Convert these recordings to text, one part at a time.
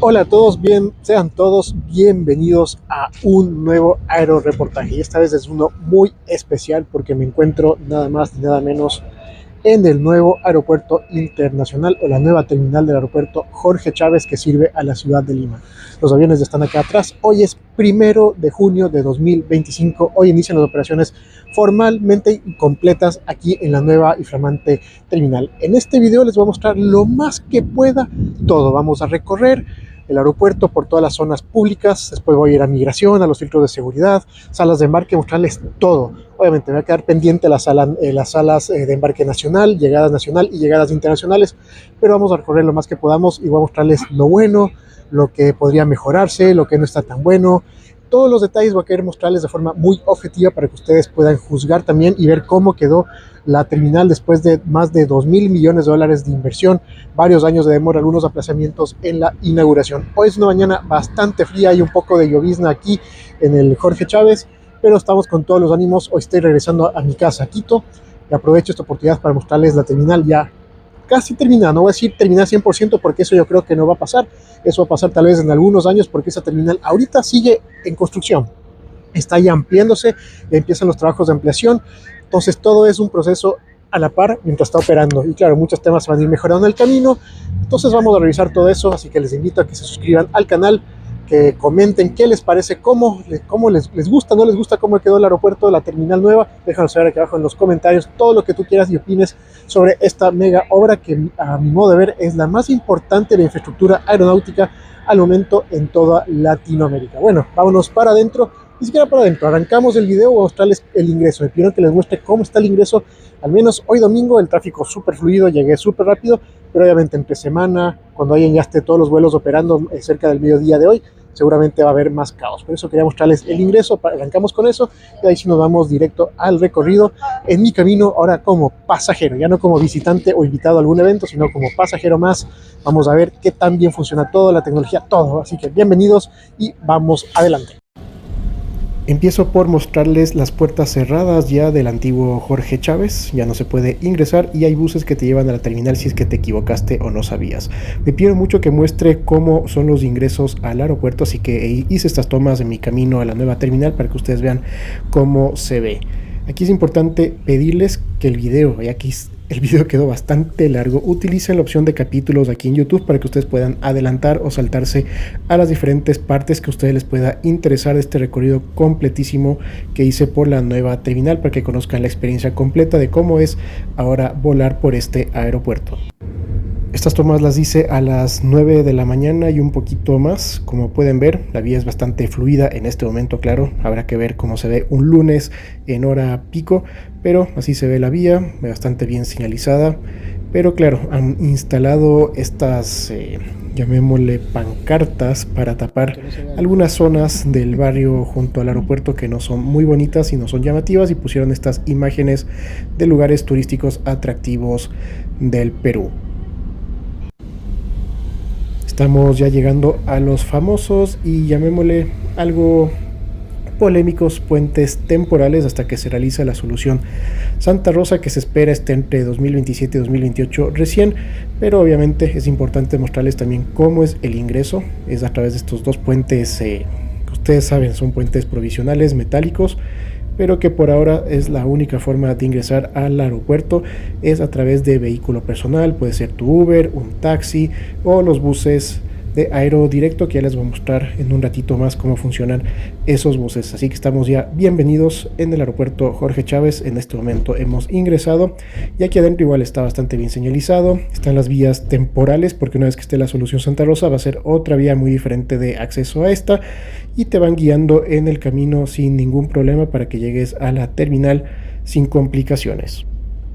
Hola a todos, sean todos bienvenidos a un nuevo aeroreportaje. Y esta vez es uno muy especial porque me encuentro nada más ni nada menos en el nuevo aeropuerto internacional o la nueva terminal del aeropuerto Jorge Chávez que sirve a la ciudad de Lima. Los aviones ya están acá atrás. Hoy es 1 de junio de 2025. Hoy inician las operaciones formalmente completas aquí en la nueva y flamante terminal. En este video les voy a mostrar lo más que pueda todo. Vamos a recorrer el aeropuerto por todas las zonas públicas, después voy a ir a migración, a los filtros de seguridad, salas de embarque, mostrarles todo. Obviamente me va a quedar pendiente las salas de embarque nacional y llegadas internacionales, pero vamos a recorrer lo más que podamos y voy a mostrarles lo bueno, lo que podría mejorarse, lo que no está tan bueno. Todos los detalles voy a querer mostrarles de forma muy objetiva para que ustedes puedan juzgar también y ver cómo quedó la terminal después de más de 2.000 millones de dólares de inversión, varios años de demora, algunos aplazamientos en la inauguración. Hoy es una mañana bastante fría, hay un poco de llovizna aquí en el Jorge Chávez, pero estamos con todos los ánimos. Hoy estoy regresando a mi casa, a Quito, y aprovecho esta oportunidad para mostrarles la terminal ya casi terminada. No voy a decir terminada 100% porque eso yo creo que no va a pasar. Eso va a pasar tal vez en algunos años porque esa terminal ahorita sigue en construcción. Está ya ampliándose, ya empiezan los trabajos de ampliación. Entonces todo es un proceso a la par mientras está operando. Y claro, muchos temas van a ir mejorando en el camino. Entonces vamos a revisar todo eso. Así que les invito a que se suscriban al canal, que comenten qué les parece, cómo les gusta, no les gusta cómo quedó el aeropuerto, la terminal nueva. Déjanos saber aquí abajo en los comentarios todo lo que tú quieras y opines sobre esta mega obra que a mi modo de ver es la más importante de la infraestructura aeronáutica al momento en toda Latinoamérica. Bueno, vámonos para adentro. Ni siquiera para adentro, arrancamos el video. Voy a mostrarles el ingreso. Me pidieron que les muestre cómo está el ingreso. Al menos hoy domingo el tráfico súper fluido, llegué súper rápido, pero obviamente entre semana, cuando ya esté todos los vuelos operando cerca del mediodía de hoy, seguramente va a haber más caos. Por eso quería mostrarles el ingreso. Arrancamos con eso y ahí sí nos vamos directo al recorrido en mi camino ahora como pasajero, ya no como visitante o invitado a algún evento, sino como pasajero más. Vamos a ver qué tan bien funciona todo, la tecnología, todo. Así que bienvenidos y vamos adelante. Empiezo por mostrarles las puertas cerradas ya del antiguo Jorge Chávez. Ya no se puede ingresar y hay buses que te llevan a la terminal si es que te equivocaste o no sabías. Me pidieron mucho que muestre cómo son los ingresos al aeropuerto, así que hice estas tomas en mi camino a la nueva terminal para que ustedes vean cómo se ve. Aquí es importante pedirles que el video, ya que el video quedó bastante largo, utilicen la opción de capítulos aquí en YouTube para que ustedes puedan adelantar o saltarse a las diferentes partes que a ustedes les pueda interesar de este recorrido completísimo que hice por la nueva terminal, para que conozcan la experiencia completa de cómo es ahora volar por este aeropuerto. Estas tomas las hice a las 9 de la mañana y un poquito más. Como pueden ver, la vía es bastante fluida en este momento, claro. Habrá que ver cómo se ve un lunes en hora pico, pero así se ve la vía, bastante bien señalizada. Pero claro, han instalado estas, llamémosle pancartas, para tapar algunas zonas del barrio junto al aeropuerto que no son muy bonitas y no son llamativas, y pusieron estas imágenes de lugares turísticos atractivos del Perú. Estamos ya llegando a los famosos y llamémosle algo polémicos puentes temporales hasta que se realiza la solución Santa Rosa, que se espera esté entre 2027 y 2028 recién, pero obviamente es importante mostrarles también cómo es el ingreso. Es a través de estos dos puentes que ustedes saben son puentes provisionales metálicos, pero que por ahora es la única forma de ingresar al aeropuerto, es a través de vehículo personal. Puede ser tu Uber, un taxi o los buses de Aerodirecto, que ya les voy a mostrar en un ratito más cómo funcionan esos buses. Así que estamos ya bienvenidos en el aeropuerto Jorge Chávez. En este momento hemos ingresado y aquí adentro igual está bastante bien señalizado. Están las vías temporales, porque una vez que esté la solución Santa Rosa va a ser otra vía muy diferente de acceso a esta, y te van guiando en el camino sin ningún problema para que llegues a la terminal sin complicaciones.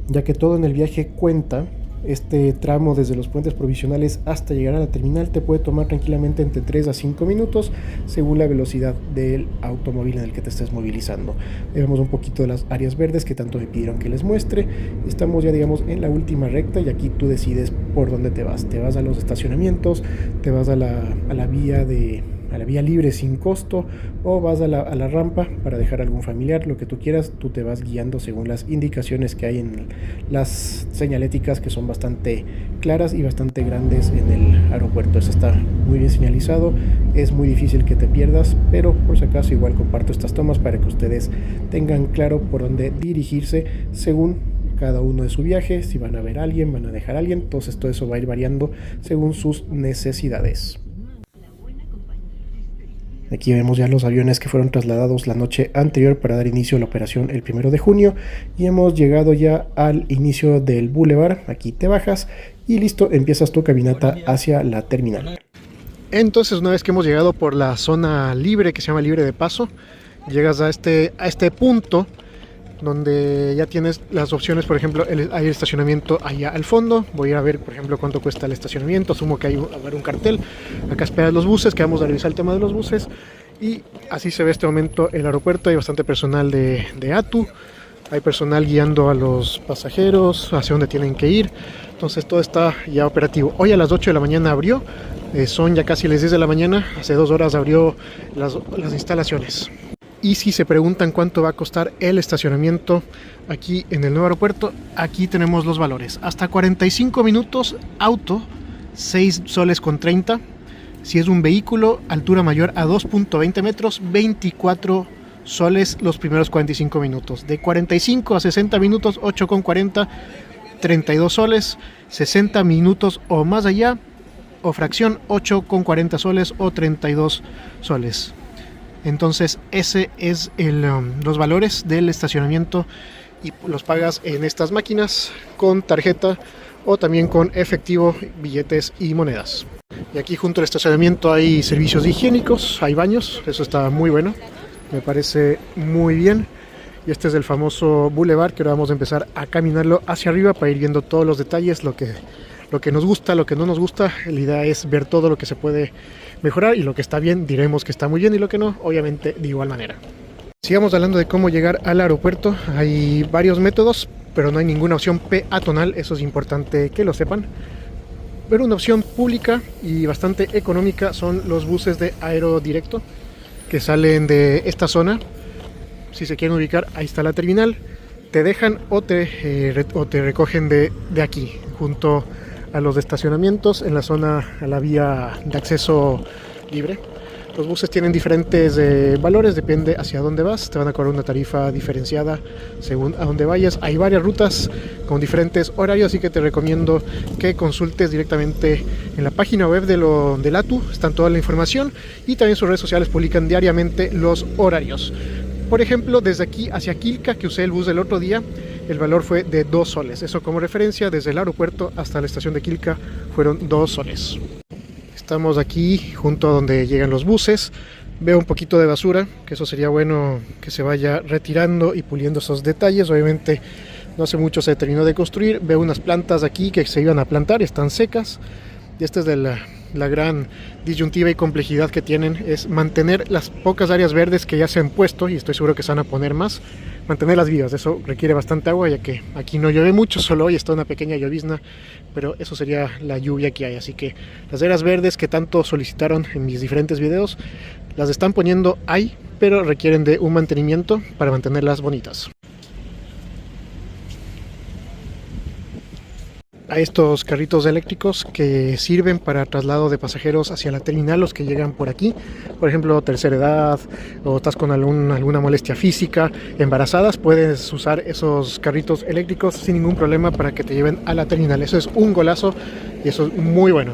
Ya que todo en el viaje cuenta, este tramo desde los puentes provisionales hasta llegar a la terminal te puede tomar tranquilamente entre 3 a 5 minutos según la velocidad del automóvil en el que te estés movilizando. Vemos un poquito de las áreas verdes que tanto me pidieron que les muestre. Estamos ya, digamos, en la última recta y aquí tú decides por dónde te vas. Te vas a los estacionamientos, te vas a la vía de a la vía libre sin costo, o vas a la rampa para dejar algún familiar, lo que tú quieras. Tú te vas guiando según las indicaciones que hay en las señaléticas, que son bastante claras y bastante grandes en el aeropuerto. Eso está muy bien señalizado, es muy difícil que te pierdas, pero por si acaso igual comparto estas tomas para que ustedes tengan claro por dónde dirigirse según cada uno de su viaje, si van a ver a alguien, van a dejar a alguien. Entonces todo eso va a ir variando según sus necesidades. Aquí vemos ya los aviones que fueron trasladados la noche anterior para dar inicio a la operación el 1 de junio, y hemos llegado ya al inicio del bulevar. Aquí te bajas y listo, empiezas tu caminata hacia la terminal. Entonces, una vez que hemos llegado por la zona libre, que se llama libre de paso, llegas a este punto donde ya tienes las opciones. Por ejemplo, hay el estacionamiento allá al fondo. Voy a ir a ver, por ejemplo, cuánto cuesta el estacionamiento. Asumo que hay un cartel. Acá esperas los buses, que vamos a revisar el tema de los buses. Y así se ve este momento el aeropuerto. Hay bastante personal de ATU. Hay personal guiando a los pasajeros hacia donde tienen que ir. Entonces todo está ya operativo. Hoy a las 8 de la mañana abrió. Son ya casi las 10 de la mañana. Hace 2 horas abrió las instalaciones. Y si se preguntan cuánto va a costar el estacionamiento aquí en el nuevo aeropuerto, aquí tenemos los valores. Hasta 45 minutos auto, 6 soles con 30. Si es un vehículo, altura mayor a 2.20 metros, 24 soles los primeros 45 minutos. De 45 a 60 minutos, 8,40, 32 soles. 60 minutos o más allá, o fracción, 8,40 soles o 32 soles. Entonces ese es los valores del estacionamiento, y los pagas en estas máquinas con tarjeta o también con efectivo, billetes y monedas. Y aquí junto al estacionamiento hay servicios higiénicos, hay baños. Eso está muy bueno, me parece muy bien. Y este es el famoso boulevard, que ahora vamos a empezar a caminarlo hacia arriba para ir viendo todos los detalles, lo que nos gusta, lo que no nos gusta. La idea es ver todo lo que se puede mejorar, y lo que está bien diremos que está muy bien, y lo que no, obviamente, de igual manera. Sigamos hablando de cómo llegar al aeropuerto. Hay varios métodos, pero no hay ninguna opción peatonal. Eso es importante que lo sepan. Pero una opción pública y bastante económica son los buses de Aerodirecto, que salen de esta zona. Si se quieren ubicar, ahí está la terminal. Te dejan o te recogen de aquí, junto a los estacionamientos, en la zona, a la vía de acceso libre. Los buses tienen diferentes valores, depende hacia dónde vas. Te van a cobrar una tarifa diferenciada según a dónde vayas. Hay varias rutas con diferentes horarios, así que te recomiendo que consultes directamente en la página web del ATU. Está toda la información, y también sus redes sociales publican diariamente los horarios. Por ejemplo, desde aquí hacia Quilca, que usé el bus del otro día, el valor fue de 2 soles. Eso como referencia, desde el aeropuerto hasta la estación de Quilca fueron 2 soles. Estamos aquí junto a donde llegan los buses. Veo un poquito de basura, que eso sería bueno que se vaya retirando y puliendo esos detalles. Obviamente no hace mucho se terminó de construir. Veo unas plantas aquí que se iban a plantar, están secas. Y esta es de la gran disyuntiva y complejidad que tienen, es mantener las pocas áreas verdes que ya se han puesto, y estoy seguro que se van a poner más, mantenerlas vivas. Eso requiere bastante agua, ya que aquí no llueve mucho, solo hoy está una pequeña llovizna, pero eso sería la lluvia que hay. Así que las áreas verdes que tanto solicitaron en mis diferentes videos, las están poniendo ahí, pero requieren de un mantenimiento para mantenerlas bonitas. A estos carritos eléctricos que sirven para traslado de pasajeros hacia la terminal, los que llegan por aquí, por ejemplo, tercera edad, o estás con alguna molestia física, embarazadas, puedes usar esos carritos eléctricos sin ningún problema para que te lleven a la terminal. Eso es un golazo y eso es muy bueno.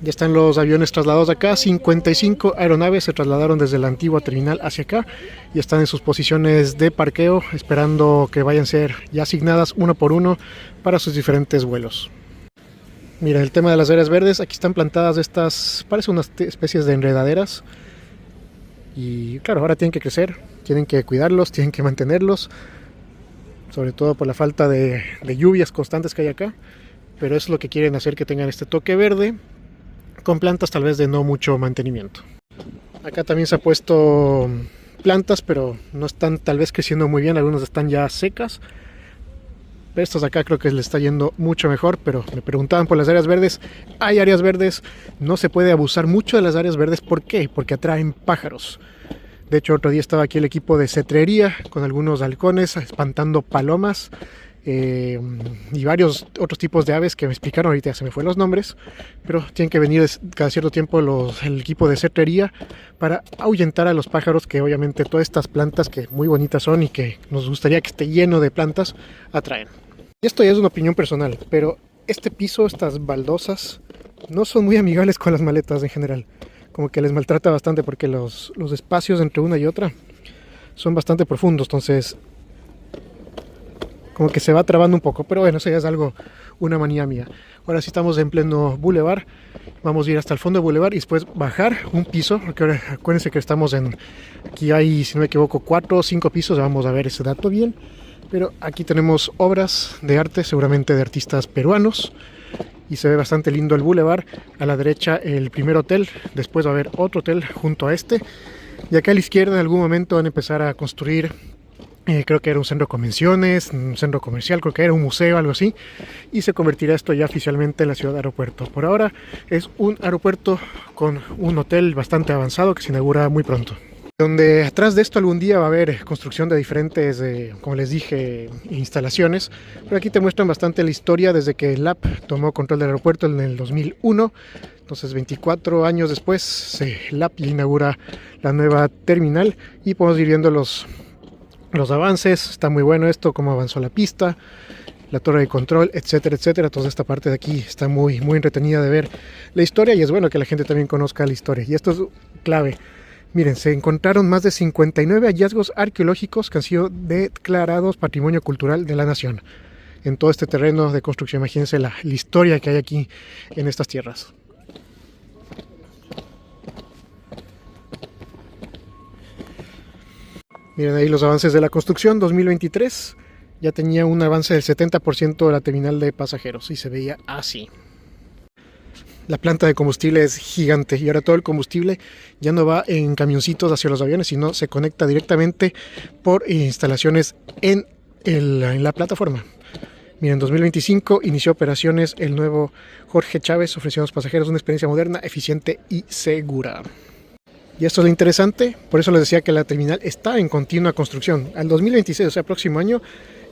Ya están los aviones trasladados acá. 55 aeronaves se trasladaron desde la antigua terminal hacia acá y están en sus posiciones de parqueo, esperando que vayan a ser ya asignadas uno por uno para sus diferentes vuelos. Mira, el tema de las áreas verdes, aquí están plantadas estas, parece unas especies de enredaderas, y claro, ahora tienen que crecer, tienen que cuidarlos, tienen que mantenerlos, sobre todo por la falta de lluvias constantes que hay acá, pero eso es lo que quieren hacer, que tengan este toque verde con plantas tal vez de no mucho mantenimiento. Acá también se ha puesto plantas, pero no están tal vez creciendo muy bien, algunas están ya secas, Pero estos de acá creo que les está yendo mucho mejor, pero me preguntaban por las áreas verdes. Hay áreas verdes, no se puede abusar mucho de las áreas verdes. ¿Por qué? Porque atraen pájaros. De hecho, otro día estaba aquí el equipo de cetrería con algunos halcones espantando palomas y varios otros tipos de aves que me explicaron, ahorita ya se me fueron los nombres, pero tienen que venir cada cierto tiempo el equipo de cetrería para ahuyentar a los pájaros, que obviamente todas estas plantas que muy bonitas son y que nos gustaría que esté lleno de plantas, atraen. Y esto ya es una opinión personal, pero este piso, estas baldosas, no son muy amigables con las maletas en general. Como que les maltrata bastante porque los espacios entre una y otra son bastante profundos, entonces como que se va trabando un poco, pero bueno, eso ya es algo, una manía mía. Ahora sí estamos en pleno boulevard, vamos a ir hasta el fondo del boulevard y después bajar un piso, porque ahora acuérdense que estamos aquí hay, si no me equivoco, 4 o 5 pisos, vamos a ver ese dato bien, pero aquí tenemos obras de arte, seguramente de artistas peruanos, y se ve bastante lindo el boulevard. A la derecha el primer hotel, después va a haber otro hotel junto a este, y acá a la izquierda en algún momento van a empezar a construir, creo que era un centro de convenciones, un centro comercial, creo que era un museo, algo así, y se convertirá esto ya oficialmente en la ciudad de aeropuerto. Por ahora es un aeropuerto con un hotel bastante avanzado que se inaugura muy pronto. Donde atrás de esto algún día va a haber construcción de diferentes, como les dije, instalaciones. Pero aquí te muestran bastante la historia desde que LAP tomó control del aeropuerto en el 2001. Entonces 24 años después LAP inaugura la nueva terminal y podemos ir viendo los avances. Está muy bueno esto, cómo avanzó la pista, la torre de control, etcétera, etcétera. Toda esta parte de aquí está muy, muy entretenida de ver la historia y es bueno que la gente también conozca la historia. Y esto es clave. Miren, se encontraron más de 59 hallazgos arqueológicos que han sido declarados Patrimonio Cultural de la Nación en todo este terreno de construcción. Imagínense la historia que hay aquí en estas tierras. Miren ahí los avances de la construcción. 2023 ya tenía un avance del 70% de la terminal de pasajeros y se veía así. La planta de combustible es gigante y ahora todo el combustible ya no va en camioncitos hacia los aviones, sino se conecta directamente por instalaciones en la plataforma. Miren, en 2025 inició operaciones el nuevo Jorge Chávez, ofreciendo a los pasajeros una experiencia moderna, eficiente y segura. Y esto es lo interesante, por eso les decía que la terminal está en continua construcción. Al 2026, o sea, próximo año,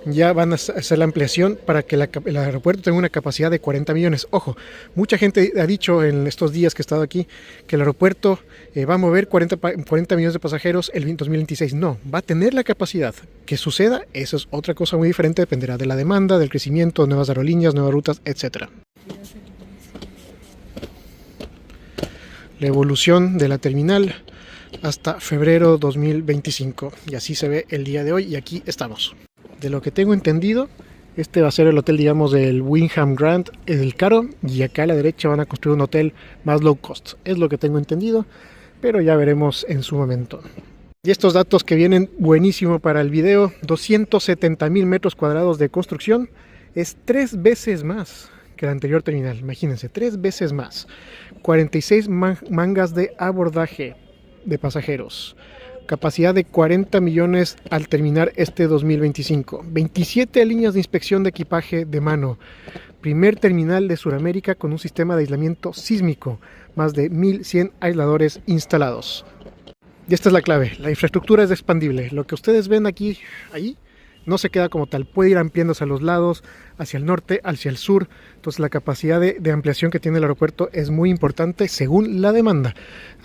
ya van a hacer la ampliación para que el aeropuerto tenga una capacidad de 40 millones. Ojo, mucha gente ha dicho en estos días que he estado aquí que el aeropuerto va a mover 40 millones de pasajeros el 2026. No, va a tener la capacidad. Que suceda, eso es otra cosa muy diferente, dependerá de la demanda, del crecimiento, nuevas aerolíneas, nuevas rutas, etc. La evolución de la terminal hasta febrero 2025. Y así se ve el día de hoy y aquí estamos. De lo que tengo entendido, este va a ser el hotel, digamos, del Wyndham Grand, el caro, y acá a la derecha van a construir un hotel más low cost. Es lo que tengo entendido, pero ya veremos en su momento. Y estos datos que vienen buenísimo para el video: 270,000 metros cuadrados de construcción, es 3 veces más que la anterior terminal. Imagínense, 3 veces más. 46 mangas de abordaje de pasajeros. Capacidad de 40 millones al terminar este 2025. 27 líneas de inspección de equipaje de mano. Primer terminal de Sudamérica con un sistema de aislamiento sísmico. Más de 1.100 aisladores instalados. Y esta es la clave. La infraestructura es expandible. Lo que ustedes ven aquí, ahí, no se queda como tal. Puede ir ampliándose a los lados, hacia el norte, hacia el sur. Entonces la capacidad de ampliación que tiene el aeropuerto es muy importante según la demanda.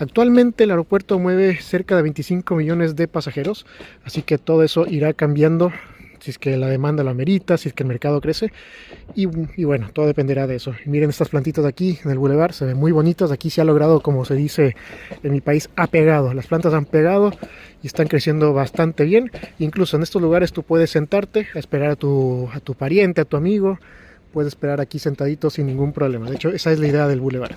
Actualmente el aeropuerto mueve cerca de 25 millones de pasajeros, así que todo eso irá cambiando si es que la demanda lo amerita, si es que el mercado crece y bueno, todo dependerá de eso. Y miren estas plantitas de aquí en el boulevard, se ven muy bonitas. Aquí se ha logrado, como se dice en mi país, ha pegado. Las plantas han pegado y están creciendo bastante bien. Incluso en estos lugares tú puedes sentarte a esperar a tu pariente, a tu amigo. Puedes esperar aquí sentadito sin ningún problema. De hecho, esa es la idea del boulevard.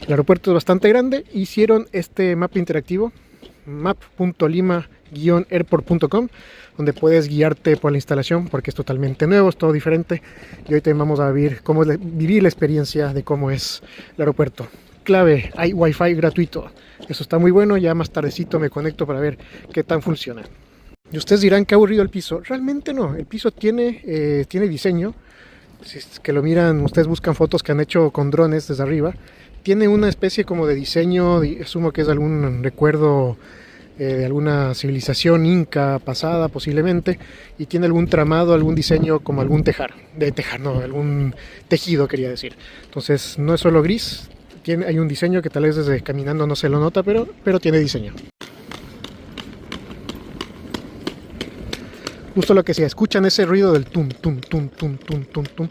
El aeropuerto es bastante grande. Hicieron este mapa interactivo, map.lima-airport.com, donde puedes guiarte por la instalación, porque es totalmente nuevo, es todo diferente. Y hoy te vamos a vivir la experiencia de cómo es el aeropuerto. Clave, hay wifi gratuito. Eso está muy bueno. Ya más tardecito me conecto para ver qué tan funciona. Y ustedes dirán, qué aburrido el piso. Realmente no, el piso tiene diseño. Si es que lo miran, ustedes buscan fotos que han hecho con drones desde arriba. Tiene una especie como de diseño, asumo que es algún recuerdo de alguna civilización inca pasada posiblemente, y tiene algún tramado, algún diseño como algún algún tejido quería decir. Entonces no es solo gris, hay un diseño que tal vez desde caminando no se lo nota, pero tiene diseño. Justo lo que sea, escuchan ese ruido del tum, tum, tum, tum, tum, tum, tum.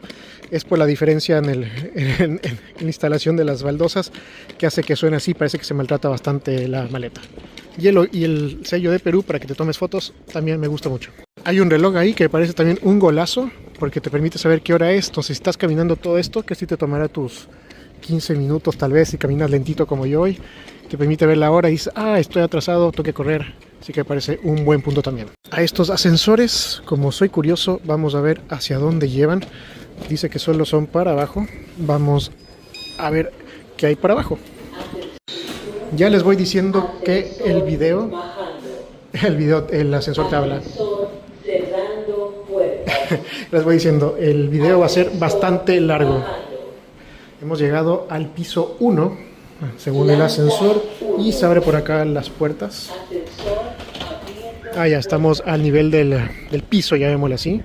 Es por la diferencia en la instalación de las baldosas que hace que suene así, parece que se maltrata bastante la maleta. Y el sello de Perú para que te tomes fotos también me gusta mucho. Hay un reloj ahí que me parece también un golazo porque te permite saber qué hora es. Entonces si estás caminando todo esto, que sí te tomará tus 15 minutos tal vez si caminas lentito como yo hoy, te permite ver la hora y dices, estoy atrasado, tengo que correr. Así que me parece un buen punto también. A estos ascensores, como soy curioso, vamos a ver hacia dónde llevan. Dice que solo son para abajo. Vamos a ver qué hay para abajo. Ya les voy diciendo que el ascensor te habla. Les voy diciendo, el video va a ser bastante largo. Hemos llegado al piso 1, según el ascensor, y se abre por acá las puertas. Ya estamos al nivel del piso, llamémoslo así.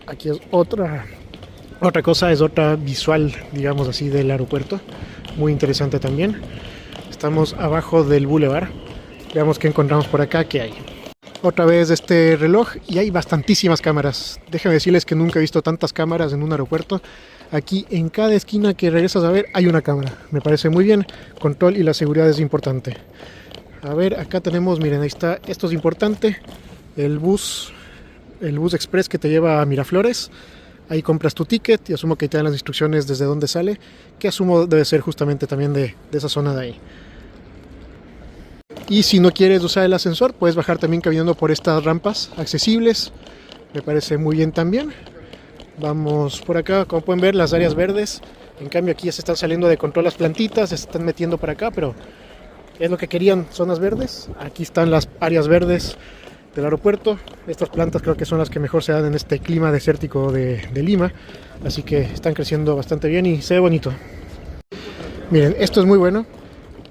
Aquí es otra cosa, es otra visual, digamos así, del aeropuerto. Muy interesante también. Estamos abajo del bulevar. Veamos qué encontramos por acá, qué hay. Otra vez este reloj y hay bastantísimas cámaras. Déjenme decirles que nunca he visto tantas cámaras en un aeropuerto. Aquí en cada esquina que regresas a ver hay una cámara. Me parece muy bien. Control y la seguridad es importante. A ver, acá tenemos, miren, ahí está, esto es importante, el bus express que te lleva a Miraflores. Ahí compras tu ticket y asumo que te dan las instrucciones desde dónde sale, que asumo debe ser justamente también de esa zona de ahí. Y si no quieres usar el ascensor, puedes bajar también caminando por estas rampas accesibles. Me parece muy bien también. Vamos por acá, como pueden ver, las áreas verdes. En cambio aquí ya se están saliendo de control las plantitas, se están metiendo para acá, pero es lo que querían, zonas verdes. Aquí están las áreas verdes del aeropuerto. Estas plantas creo que son las que mejor se dan en este clima desértico de Lima. Así que están creciendo bastante bien y se ve bonito. Miren, esto es muy bueno.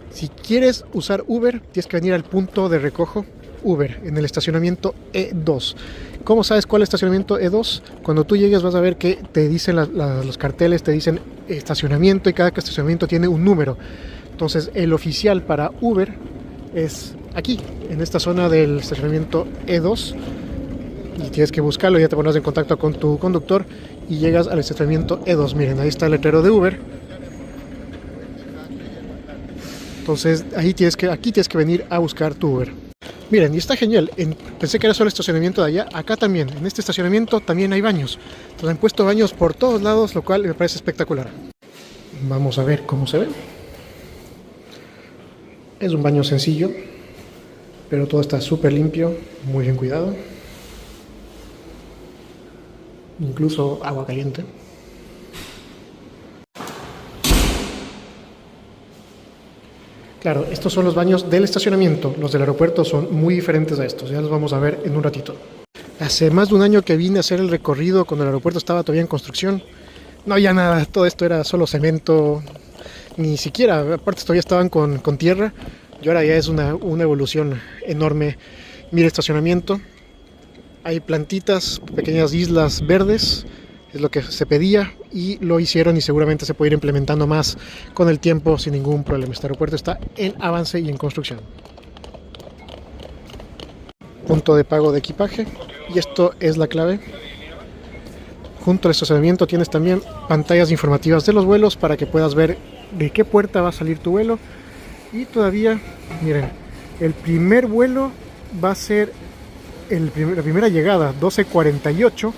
Si quieres usar Uber, tienes que venir al punto de recojo Uber en el estacionamiento E2. ¿Cómo sabes cuál estacionamiento E2? Cuando tú llegues vas a ver que te dicen los carteles, te dicen estacionamiento y cada estacionamiento tiene un número. Entonces el oficial para Uber es aquí, en esta zona del estacionamiento E2. Y tienes que buscarlo, ya te pones en contacto con tu conductor y llegas al estacionamiento E2. Miren, ahí está el letrero de Uber. Entonces aquí tienes que venir a buscar tu Uber. Miren, y está genial. Pensé que era solo el estacionamiento de allá. Acá también, en este estacionamiento también hay baños. Entonces han puesto baños por todos lados, lo cual me parece espectacular. Vamos a ver cómo se ve. Es un baño sencillo, pero todo está súper limpio, muy bien cuidado. Incluso agua caliente. Claro, estos son los baños del estacionamiento. Los del aeropuerto son muy diferentes a estos. Ya los vamos a ver en un ratito. Hace más de un año que vine a hacer el recorrido cuando el aeropuerto estaba todavía en construcción. No había nada, todo esto era solo cemento. Ni siquiera, aparte todavía estaban con tierra. Y ahora ya es una evolución enorme. Mira, estacionamiento. Hay plantitas, pequeñas islas verdes. Es lo que se pedía y lo hicieron y seguramente se puede ir implementando más con el tiempo sin ningún problema. Este aeropuerto está en avance y en construcción. Punto de pago de equipaje y esto es la clave. Junto al estacionamiento tienes también pantallas informativas de los vuelos para que puedas ver de qué puerta va a salir tu vuelo. Y todavía, miren, el primer vuelo va a ser la primera llegada, 12:48.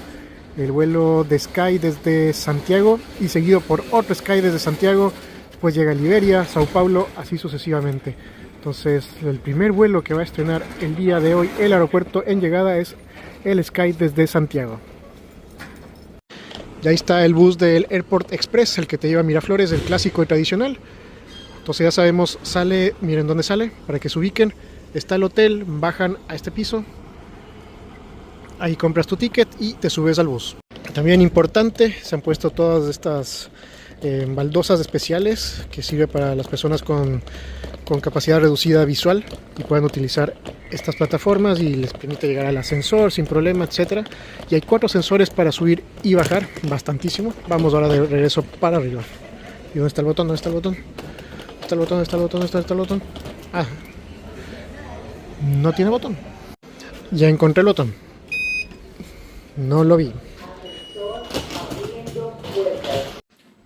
El vuelo de Sky desde Santiago y seguido por otro Sky desde Santiago, después llega Liberia, Sao Paulo, así sucesivamente. Entonces el primer vuelo que va a estrenar el día de hoy el aeropuerto en llegada es el Sky desde Santiago. Y ahí está el bus del Airport Express, el que te lleva a Miraflores, el clásico y tradicional. Entonces ya sabemos, sale, miren dónde sale, para que se ubiquen. está el hotel, bajan a este piso, ahí compras tu ticket y te subes al bus. También importante, se han puesto todas estas baldosas especiales que sirve para las personas con capacidad reducida visual y pueden utilizar estas plataformas y les permite llegar al ascensor sin problema, etcétera. Y hay 4 ascensores para subir y bajar, bastantísimo. Vamos ahora de regreso para arriba. ¿Y dónde está el botón? ¿Dónde está el botón? ¿Dónde está el botón? ¿Dónde está el botón? ¿Dónde está el botón? Ah, no tiene botón. Ya encontré el botón. No lo vi.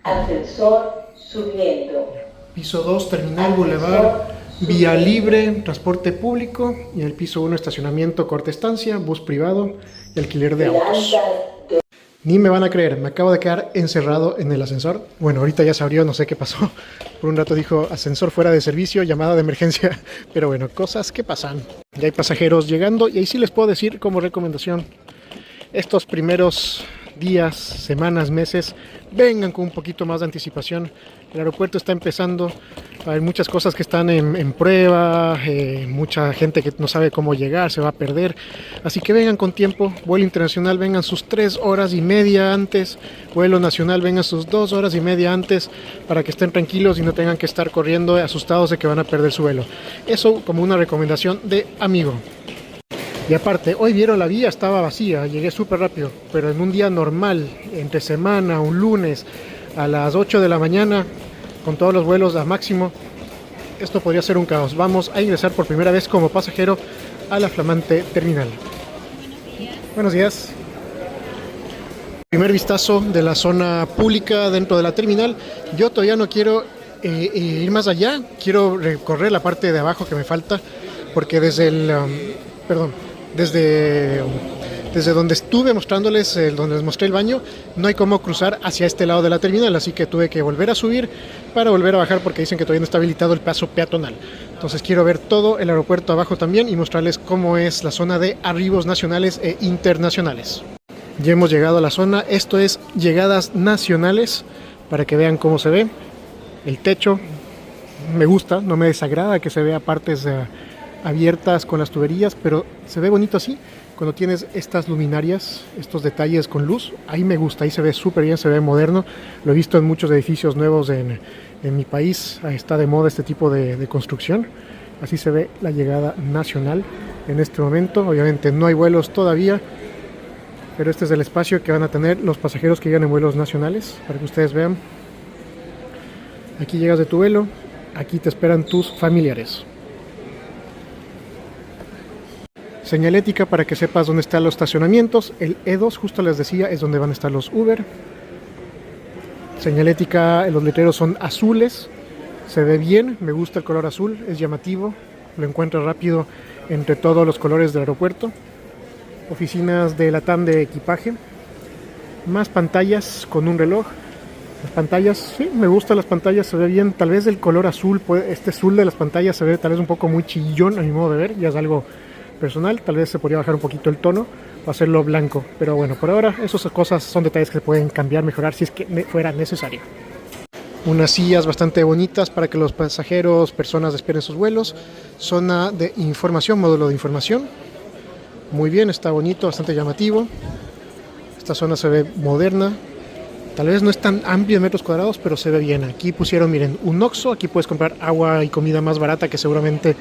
Ascensor subiendo. Piso 2, terminal, bulevar, vía libre, transporte público. Y en el piso 1, estacionamiento, corta estancia, bus privado y alquiler de autos. Ni me van a creer, me acabo de quedar encerrado en el ascensor. Bueno, ahorita ya se abrió, no sé qué pasó. Por un rato dijo ascensor fuera de servicio, llamada de emergencia. Pero bueno, cosas que pasan. Ya hay pasajeros llegando y ahí sí les puedo decir como recomendación. Estos primeros días, semanas, meses, vengan con un poquito más de anticipación. El aeropuerto está empezando, hay muchas cosas que están en prueba, mucha gente que no sabe cómo llegar, se va a perder, así que vengan con tiempo. Vuelo internacional, vengan sus 3 horas y media antes, vuelo nacional, vengan sus 2 horas y media antes, para que estén tranquilos y no tengan que estar corriendo asustados de que van a perder su vuelo. Eso como una recomendación de amigo. Y aparte, hoy vieron la vía, estaba vacía, llegué súper rápido, pero en un día normal, entre semana, un lunes, a las 8 de la mañana, con todos los vuelos a máximo, esto podría ser un caos. Vamos a ingresar por primera vez como pasajero a la flamante terminal. Buenos días. Primer vistazo de la zona pública dentro de la terminal. Yo todavía no quiero ir más allá, quiero recorrer la parte de abajo que me falta, porque desde desde donde estuve mostrándoles, donde les mostré el baño, no hay cómo cruzar hacia este lado de la terminal, así que tuve que volver a subir para volver a bajar porque dicen que todavía no está habilitado el paso peatonal. Entonces quiero ver todo el aeropuerto abajo también y mostrarles cómo es la zona de arribos nacionales e internacionales. Ya hemos llegado a la zona, esto es llegadas nacionales, para que vean cómo se ve. El techo me gusta, no me desagrada que se vea partes abiertas con las tuberías, pero se ve bonito así. Cuando tienes estas luminarias, estos detalles con luz, ahí me gusta, ahí se ve súper bien, se ve moderno. Lo he visto en muchos edificios nuevos en mi país, ahí está de moda este tipo de construcción. Así se ve la llegada nacional en este momento. Obviamente no hay vuelos todavía, pero este es el espacio que van a tener los pasajeros que llegan en vuelos nacionales, para que ustedes vean. Aquí llegas de tu vuelo, aquí te esperan tus familiares. Señalética para que sepas dónde están los estacionamientos. El E2, justo les decía, es donde van a estar los Uber. Señalética, los letreros son azules. Se ve bien, me gusta el color azul, es llamativo. Lo encuentro rápido entre todos los colores del aeropuerto. Oficinas de LATAM de equipaje. Más pantallas con un reloj. Las pantallas, sí, me gustan las pantallas, se ve bien. Tal vez el color azul, este azul de las pantallas se ve tal vez un poco muy chillón a mi modo de ver. Ya es algo personal, tal vez se podría bajar un poquito el tono o hacerlo blanco, pero bueno, por ahora esas cosas son detalles que se pueden cambiar, mejorar si es que fuera necesario. Unas sillas bastante bonitas para que los pasajeros, personas esperen sus vuelos. Zona de información, módulo de información, muy bien, está bonito, bastante llamativo. Esta zona se ve moderna, tal vez no es tan amplio en metros cuadrados, pero se ve bien. Aquí pusieron, miren, un Oxxo, aquí puedes comprar agua y comida más barata que seguramente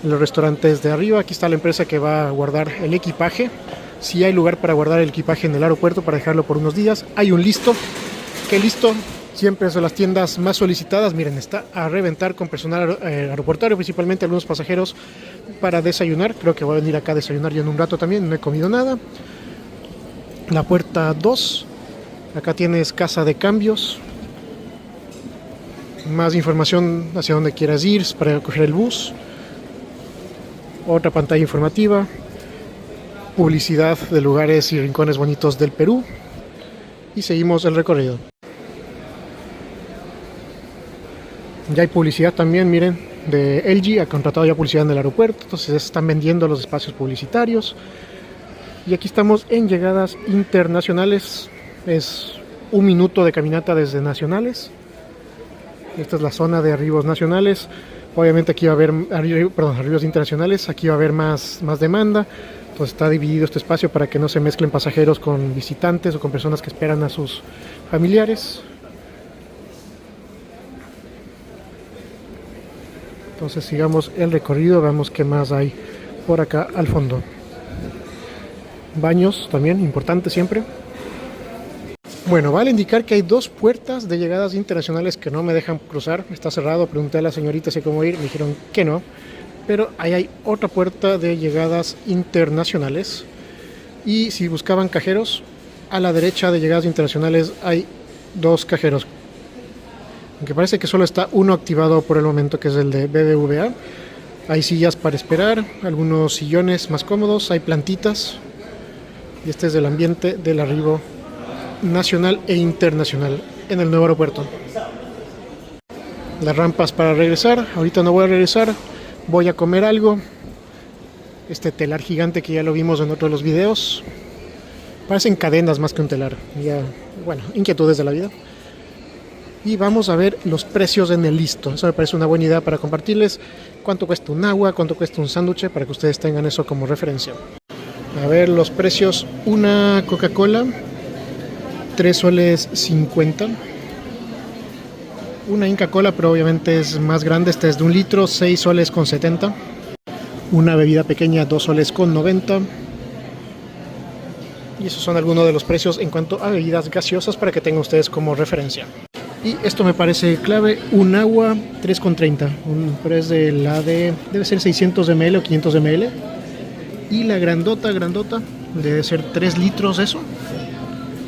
en los restaurantes de arriba. Aquí está la empresa que va a guardar el equipaje. Si hay lugar para guardar el equipaje en el aeropuerto para dejarlo por unos días. Hay un Listo, que Listo siempre son las tiendas más solicitadas. Miren, está a reventar con personal aeroportuario, principalmente algunos pasajeros para desayunar. Creo que voy a venir acá a desayunar yo en un rato también, no he comido nada. La puerta 2, acá tienes casa de cambios. Más información hacia donde quieras ir para coger el bus. Otra pantalla informativa, publicidad de lugares y rincones bonitos del Perú, y seguimos el recorrido. Ya hay publicidad también, miren, de LG, ha contratado ya publicidad en el aeropuerto, entonces están vendiendo los espacios publicitarios. Y aquí estamos en llegadas internacionales, es 1 minuto de caminata desde nacionales. Esta es la zona de arribos nacionales. Obviamente aquí va a haber arribos internacionales, aquí va a haber más demanda. Entonces está dividido este espacio para que no se mezclen pasajeros con visitantes o con personas que esperan a sus familiares. Entonces sigamos el recorrido, veamos qué más hay por acá al fondo. Baños también, importante siempre. Bueno, vale indicar que hay dos puertas de llegadas internacionales que no me dejan cruzar. Está cerrado, pregunté a la señorita si cómo ir, me dijeron que no. Pero ahí hay otra puerta de llegadas internacionales. Y si buscaban cajeros, a la derecha de llegadas internacionales hay dos cajeros. Aunque parece que solo está uno activado por el momento, que es el de BBVA. Hay sillas para esperar, algunos sillones más cómodos, hay plantitas. Y este es el ambiente del arribo nacional e internacional en el nuevo aeropuerto. Las rampas para regresar. Ahorita no voy a regresar, voy a comer algo. Este telar gigante que ya lo vimos en otros de los videos. Parecen cadenas más que un telar. Ya, bueno, inquietudes de la vida. Y vamos a ver los precios en el listo. Eso me parece una buena idea para compartirles. Cuánto cuesta un agua, cuánto cuesta un sándwich, para que ustedes tengan eso como referencia. A ver los precios. Una Coca-Cola, 3 soles 50. Una Inca Cola, pero obviamente es más grande. Esta es de 1 litro, 6 soles con 70. Una bebida pequeña, 2 soles con 90. Y esos son algunos de los precios en cuanto a bebidas gaseosas para que tengan ustedes como referencia. Y esto me parece clave, un agua 3,30, pero es de la de, debe ser 600 ml o 500 ml. Y la grandota, debe ser 3 litros eso,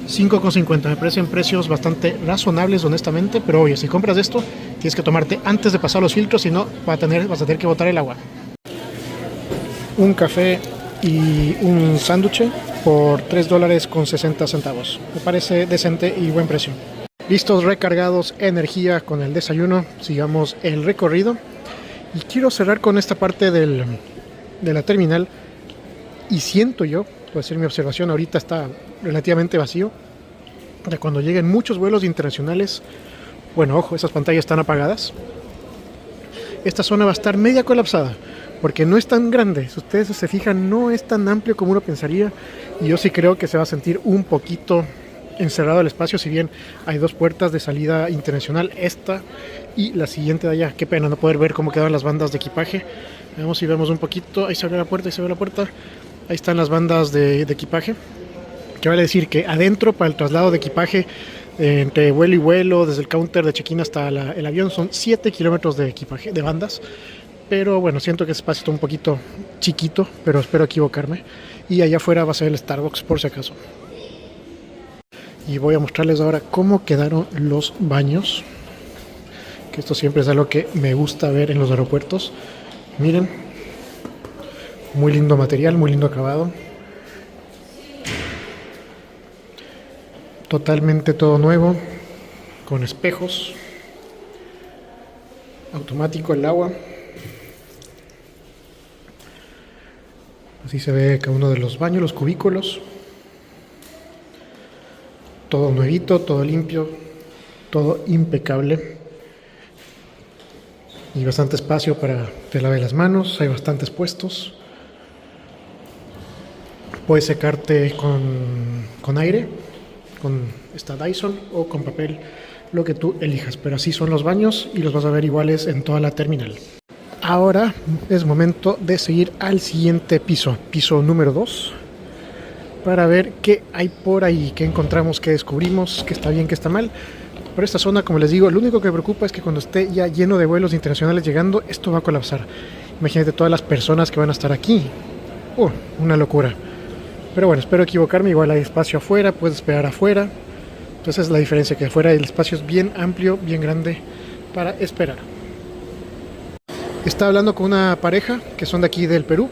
5,50. Me parecen precios bastante razonables honestamente, pero oye, si compras esto, tienes que tomarte antes de pasar los filtros, si no vas a tener que botar el agua. Un café y un sándwich por 3 dólares con 60 centavos. Me parece decente y buen precio. Listos, recargados, energía con el desayuno, sigamos el recorrido. Y quiero cerrar con esta parte de la terminal. Y siento yo, puede ser mi observación, ahorita está relativamente vacío. De cuando lleguen muchos vuelos internacionales, bueno, ojo, esas pantallas están apagadas. Esta zona va a estar media colapsada, porque no es tan grande. Si ustedes se fijan, no es tan amplio como uno pensaría. Y yo sí creo que se va a sentir un poquito encerrado el espacio, si bien hay dos puertas de salida internacional, esta y la siguiente de allá. Qué pena no poder ver cómo quedan las bandas de equipaje. Veamos si vemos un poquito. Ahí se abre la puerta, ahí están las bandas de equipaje, que vale decir que adentro, para el traslado de equipaje entre vuelo y vuelo, desde el counter de check-in hasta el avión, son 7 kilómetros de equipaje, de bandas. Pero bueno, siento que ese espacio está un poquito chiquito, pero espero equivocarme. Y allá afuera va a ser el Starbucks por si acaso. Y voy a mostrarles ahora cómo quedaron los baños, que esto siempre es algo que me gusta ver en los aeropuertos. Miren, muy lindo material, muy lindo acabado, totalmente todo nuevo, con espejos, automático el agua. Así se ve cada uno de los baños, los cubículos. Todo nuevito, todo limpio, todo impecable. Y bastante espacio para te lavar las manos, hay bastantes puestos. Puedes secarte con aire, con esta Dyson o con papel, lo que tú elijas. Pero así son los baños y los vas a ver iguales en toda la terminal. Ahora es momento de seguir al siguiente piso, piso número 2. Para ver qué hay por ahí, qué encontramos, qué descubrimos, qué está bien, qué está mal. Por esta zona, como les digo, lo único que me preocupa es que cuando esté ya lleno de vuelos internacionales llegando, esto va a colapsar. Imagínate todas las personas que van a estar aquí. Una locura. Pero bueno, espero equivocarme, igual hay espacio afuera, puedes esperar afuera. Entonces la diferencia, que afuera el espacio es bien amplio, bien grande para esperar. Estaba hablando con una pareja que son de aquí del Perú.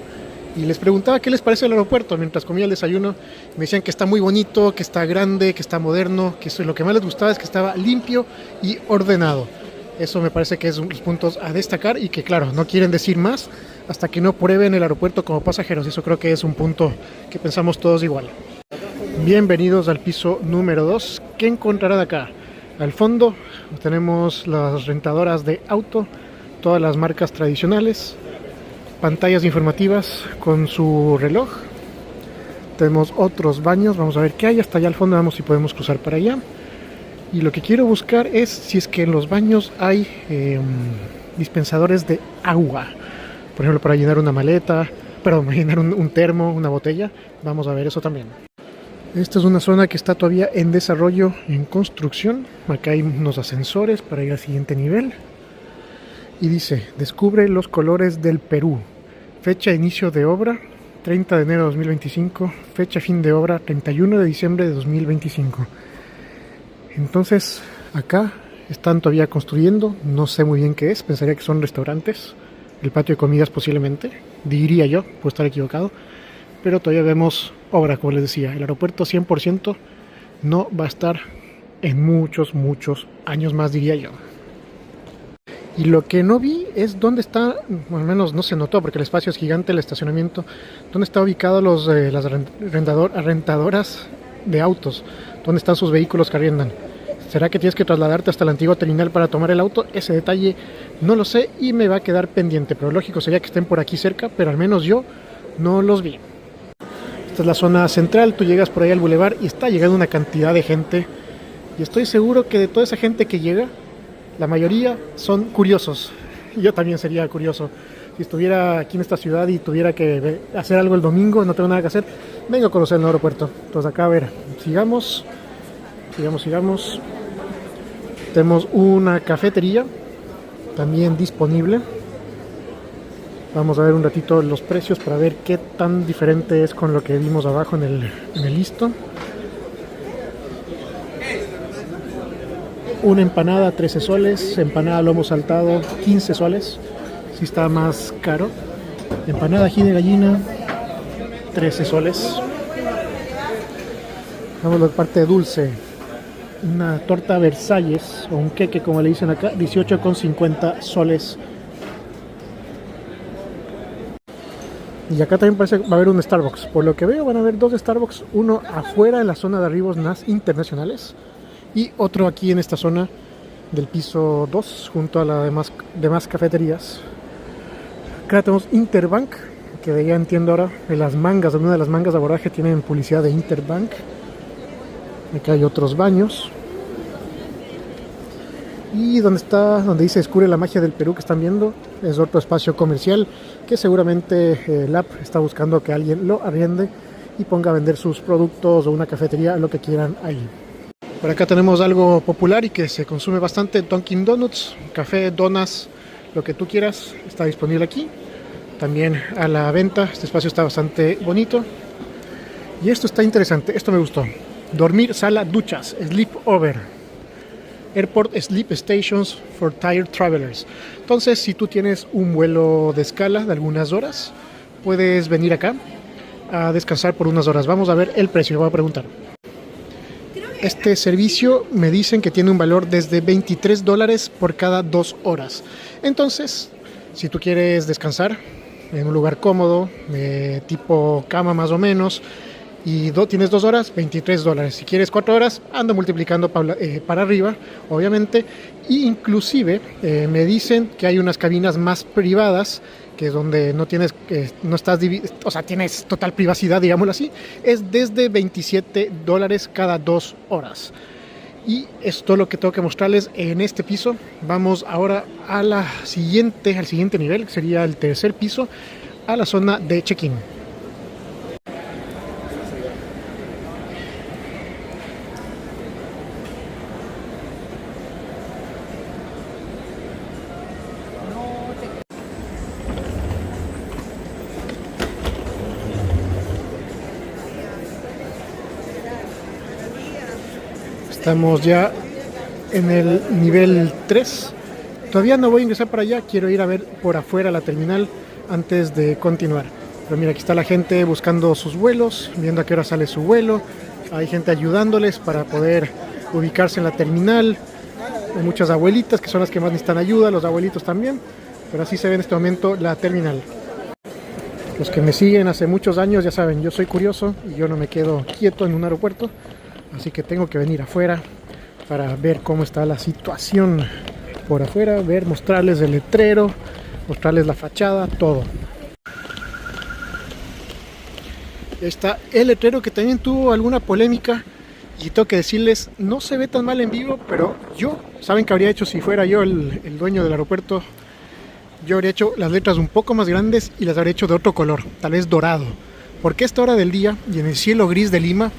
Y les preguntaba qué les parece el aeropuerto mientras comía el desayuno. Me decían que está muy bonito, que está grande, que está moderno, que lo que más les gustaba es que estaba limpio y ordenado. Eso me parece que es uno de los puntos a destacar y que claro, no quieren decir más hasta que no prueben el aeropuerto como pasajeros. Eso creo que es un punto que pensamos todos igual. Bienvenidos al piso número 2. ¿Qué encontrarán acá? Al fondo tenemos las rentadoras de auto. todas las marcas tradicionales, pantallas informativas con su reloj. Tenemos otros baños, vamos a ver qué hay hasta allá al fondo, vamos si podemos cruzar para allá. Y lo que quiero buscar es si es que en los baños hay dispensadores de agua, por ejemplo para llenar una maleta, perdón, para llenar un termo, una botella. Vamos a ver eso también. Esta es una zona que está todavía en desarrollo, en construcción. Acá hay unos ascensores para ir al siguiente nivel. Y dice, descubre los colores del Perú. Fecha de inicio de obra, 30 de enero de 2025. Fecha fin de obra, 31 de diciembre de 2025. Entonces, acá están todavía construyendo. No sé muy bien qué es. Pensaría que son restaurantes. El patio de comidas posiblemente. Diría yo, puedo estar equivocado. Pero todavía vemos obra, como les decía. El aeropuerto 100% no va a estar en muchos años más, diría yo. Y lo que no vi es dónde está, o al menos no se notó porque el espacio es gigante, el estacionamiento, dónde está ubicado las arrendadoras de autos, dónde están sus vehículos que arriendan. ¿Será que tienes que trasladarte hasta la antigua terminal para tomar el auto? Ese detalle no lo sé y me va a quedar pendiente, pero lógico sería que estén por aquí cerca, pero al menos yo no los vi. Esta es la zona central, tú llegas por ahí al bulevar y está llegando una cantidad de gente. Y estoy seguro que de toda esa gente que llega, la mayoría son curiosos. Yo también sería curioso. Si estuviera aquí en esta ciudad y tuviera que hacer algo el domingo, no tengo nada que hacer, vengo a conocer el aeropuerto. Entonces acá, a ver, sigamos. Tenemos una cafetería también disponible. Vamos a ver un ratito los precios para ver qué tan diferente es con lo que vimos abajo en el listo. Una empanada 13 soles, empanada lomo saltado 15 soles, si está más caro. Empanada ají de gallina 13 soles. Vamos a la parte dulce. Una torta Versalles o un queque como le dicen acá, 18,50 soles. Y acá también parece que va a haber un Starbucks. Por lo que veo van a haber dos Starbucks, uno afuera en la zona de arribos más internacionales y otro aquí en esta zona del piso 2 junto a las demás cafeterías. Acá tenemos Interbank, que de ya entiendo ahora de las mangas, de una de las mangas de abordaje tienen publicidad de Interbank. Acá hay otros baños. Y donde dice descubre la magia del Perú que están viendo, es otro espacio comercial que seguramente el app está buscando que alguien lo arriende y ponga a vender sus productos o una cafetería, lo que quieran ahí. Por acá tenemos algo popular y que se consume bastante, Dunkin' Donuts, café, donas, lo que tú quieras, está disponible aquí. También a la venta, este espacio está bastante bonito. Y esto está interesante, esto me gustó. Dormir, sala, duchas, sleep over. Airport Sleep Stations for Tired Travelers. Entonces, si tú tienes un vuelo de escala de algunas horas, puedes venir acá a descansar por unas horas. Vamos a ver el precio, voy a preguntar. Este servicio me dicen que tiene un valor desde $23 por cada 2 horas. Entonces, si tú quieres descansar en un lugar cómodo, tipo cama más o menos, y tienes 2 horas, $23. Si quieres 4 horas, ando multiplicando para arriba, obviamente. Y inclusive me dicen que hay unas cabinas más privadas, que es donde tienes total privacidad, digámoslo así. Es desde $27 cada 2 horas. Y esto es todo lo que tengo que mostrarles en este piso. Vamos ahora al siguiente nivel, que sería el tercer piso, a la zona de check-in. Estamos ya en el nivel 3. Todavía no voy a ingresar para allá, quiero ir a ver por afuera la terminal antes de continuar. Pero mira, aquí está la gente buscando sus vuelos, viendo a qué hora sale su vuelo. Hay gente ayudándoles para poder ubicarse en la terminal. Hay muchas abuelitas que son las que más necesitan ayuda, los abuelitos también. Pero así se ve en este momento la terminal. Los que me siguen hace muchos años ya saben, yo soy curioso y yo no me quedo quieto en un aeropuerto. Así que tengo que venir afuera para ver cómo está la situación. por afuera, ver, mostrarles el letrero, mostrarles la fachada, todo. Ahí está el letrero, que también tuvo alguna polémica, y tengo que decirles, no se ve tan mal en vivo, pero saben que habría hecho si fuera yo el dueño del aeropuerto. Yo habría hecho las letras un poco más grandes y las habría hecho de otro color, tal vez dorado, porque a esta hora del día y en el cielo gris de Lima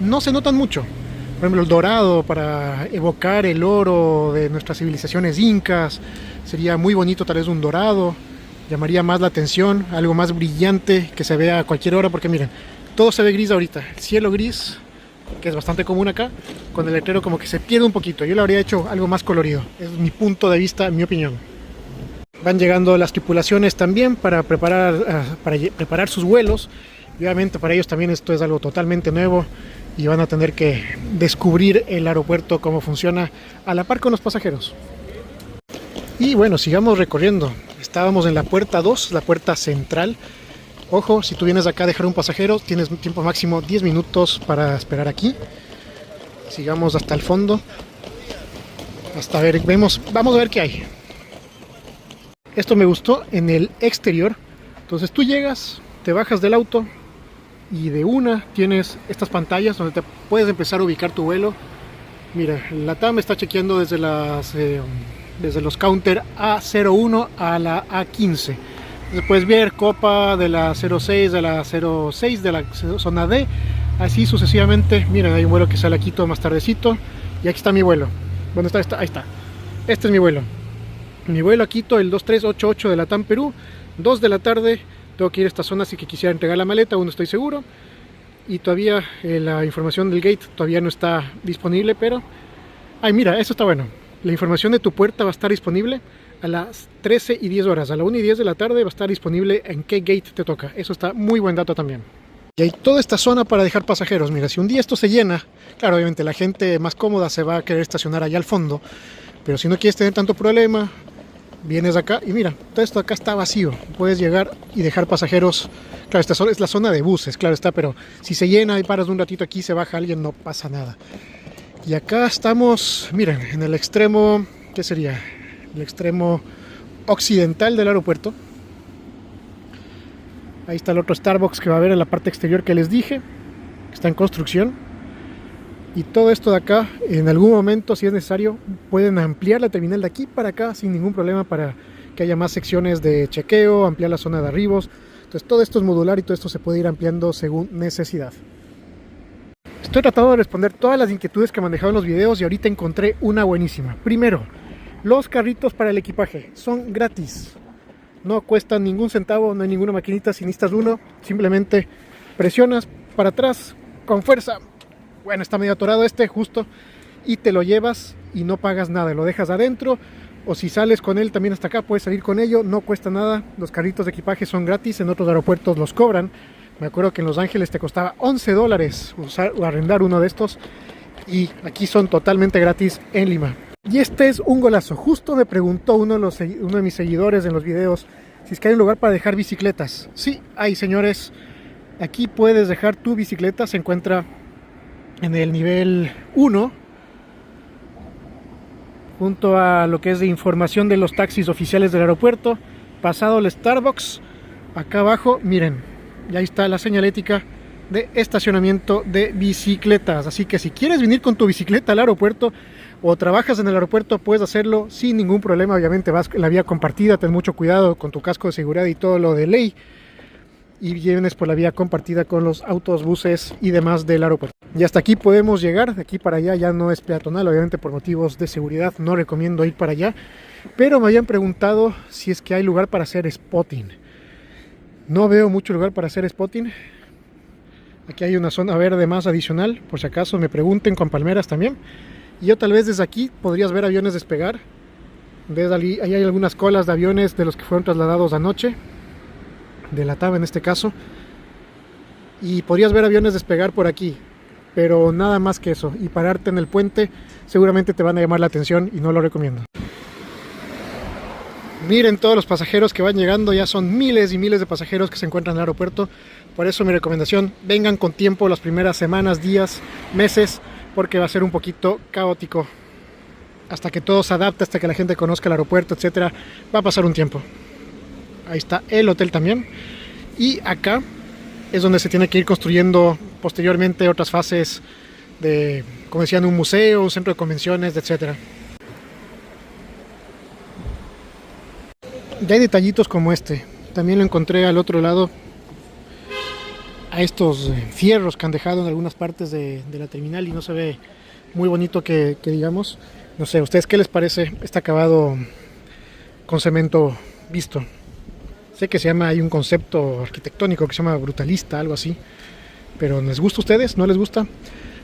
no se notan mucho. Por ejemplo, el dorado, para evocar el oro de nuestras civilizaciones incas, sería muy bonito tal vez un dorado, llamaría más la atención, algo más brillante que se vea a cualquier hora, porque miren, todo se ve gris ahorita, el cielo gris, que es bastante común acá, con el letrero como que se pierde un poquito. Yo le habría hecho algo más colorido, es mi punto de vista, mi opinión. Van llegando las tripulaciones también para preparar sus vuelos, y obviamente para ellos también esto es algo totalmente nuevo, y van a tener que descubrir el aeropuerto, cómo funciona, a la par con los pasajeros. Y bueno, sigamos recorriendo. Estábamos en la puerta 2, la puerta central. Ojo, si tú vienes acá a dejar un pasajero, tienes un tiempo máximo 10 minutos para esperar aquí. Sigamos hasta el fondo, hasta ver, vamos a ver qué hay. Esto me gustó en el exterior. Entonces tú llegas, te bajas del auto y de una tienes estas pantallas donde te puedes empezar a ubicar tu vuelo. Mira, la TAM está chequeando desde los counter A01 a la A15. Entonces puedes ver Copa de la 06, de la 06, de la zona D, así sucesivamente. Miren, hay un vuelo que sale a Quito más tardecito, y aquí está mi vuelo. ¿Dónde está? Ahí está. Este es mi vuelo. Mi vuelo a Quito, el 2388 de la TAM Perú, 2 de la tarde. Tengo que ir a esta zona, así que quisiera entregar la maleta, aún no estoy seguro. Y todavía la información del gate todavía no está disponible, pero... Ay, mira, eso está bueno. La información de tu puerta va a estar disponible a las 13 y 10 horas. A la 1 y 10 de la tarde va a estar disponible en qué gate te toca. Eso está muy buen dato también. Y hay toda esta zona para dejar pasajeros. Mira, si un día esto se llena, claro, obviamente la gente más cómoda se va a querer estacionar allá al fondo. Pero si no quieres tener tanto problema, vienes acá y mira, todo esto acá está vacío. Puedes llegar y dejar pasajeros. Claro, esta zona es la zona de buses, claro está, pero si se llena y paras un ratito aquí, se baja alguien, no pasa nada. Y acá estamos, miren, en el extremo, ¿qué sería? El extremo occidental del aeropuerto. Ahí está el otro Starbucks que va a haber en la parte exterior que les dije, que está en construcción. Y todo esto de acá, en algún momento, si es necesario, pueden ampliar la terminal de aquí para acá sin ningún problema, para que haya más secciones de chequeo, ampliar la zona de arribos. Entonces todo esto es modular y todo esto se puede ir ampliando según necesidad. Estoy tratando de responder todas las inquietudes que me han dejado en los videos y ahorita encontré una buenísima. Primero, los carritos para el equipaje son gratis. No cuestan ningún centavo, no hay ninguna maquinita. Si necesitas uno, simplemente presionas para atrás con fuerza. Bueno, está medio atorado justo, y te lo llevas y no pagas nada, lo dejas adentro, o si sales con él también hasta acá, puedes salir con ello, no cuesta nada. Los carritos de equipaje son gratis, en otros aeropuertos los cobran. Me acuerdo que en Los Ángeles te costaba $11 usar o arrendar uno de estos, y aquí son totalmente gratis en Lima. Y este es un golazo. Justo me preguntó uno de mis seguidores en los videos si es que hay un lugar para dejar bicicletas. Sí, hay, señores. Aquí puedes dejar tu bicicleta, se encuentra en el nivel 1, junto a lo que es de información de los taxis oficiales del aeropuerto. Pasado el Starbucks, acá abajo, miren, y ahí está la señalética de estacionamiento de bicicletas. Así que si quieres venir con tu bicicleta al aeropuerto o trabajas en el aeropuerto, puedes hacerlo sin ningún problema. Obviamente vas en la vía compartida, ten mucho cuidado con tu casco de seguridad y todo lo de ley, y vienes por la vía compartida con los autos, buses y demás del aeropuerto. Y hasta aquí podemos llegar. De aquí para allá ya no es peatonal, obviamente por motivos de seguridad no recomiendo ir para allá, pero me habían preguntado si es que hay lugar para hacer spotting. No veo mucho lugar para hacer spotting. Aquí hay una zona verde más adicional, por si acaso me pregunten, con palmeras también. Y yo tal vez desde aquí podrías ver aviones despegar. Desde ahí hay algunas colas de aviones de los que fueron trasladados anoche, de la TAM en este caso, y podrías ver aviones despegar por aquí, pero nada más que eso. Y pararte en el puente seguramente te van a llamar la atención y no lo recomiendo. Miren todos los pasajeros que van llegando, ya son miles y miles de pasajeros que se encuentran en el aeropuerto. Por eso mi recomendación, vengan con tiempo las primeras semanas, días, meses, porque va a ser un poquito caótico. hasta que todo se adapte, hasta que la gente conozca el aeropuerto, etcétera, va a pasar un tiempo. Ahí está el hotel también. Y acá es donde se tiene que ir construyendo posteriormente otras fases de, como decían, un museo, un centro de convenciones, etcétera. Ya hay detallitos como este. También lo encontré al otro lado, a estos fierros que han dejado en algunas partes de la terminal y no se ve muy bonito que digamos. No sé, ¿a ustedes qué les parece este acabado con cemento visto? Sé que hay un concepto arquitectónico que se llama brutalista, algo así. Pero ¿les gusta a ustedes? ¿No les gusta?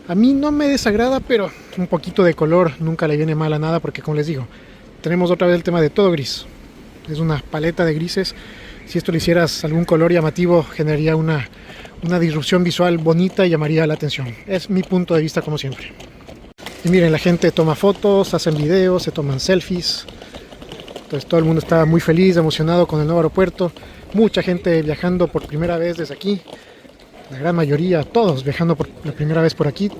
A mí no me desagrada, pero un poquito de color nunca le viene mal a nada porque, como les digo, tenemos otra vez el tema de todo gris. Es una paleta de grises. Si esto le hicieras algún color llamativo, generaría una disrupción visual bonita y llamaría la atención. Es mi punto de vista como siempre. Y miren, la gente toma fotos, hacen videos, se toman selfies. Entonces todo el mundo está muy feliz, emocionado con el nuevo aeropuerto. Mucha gente viajando por primera vez desde aquí. La gran mayoría, todos viajando por la primera vez por aquí.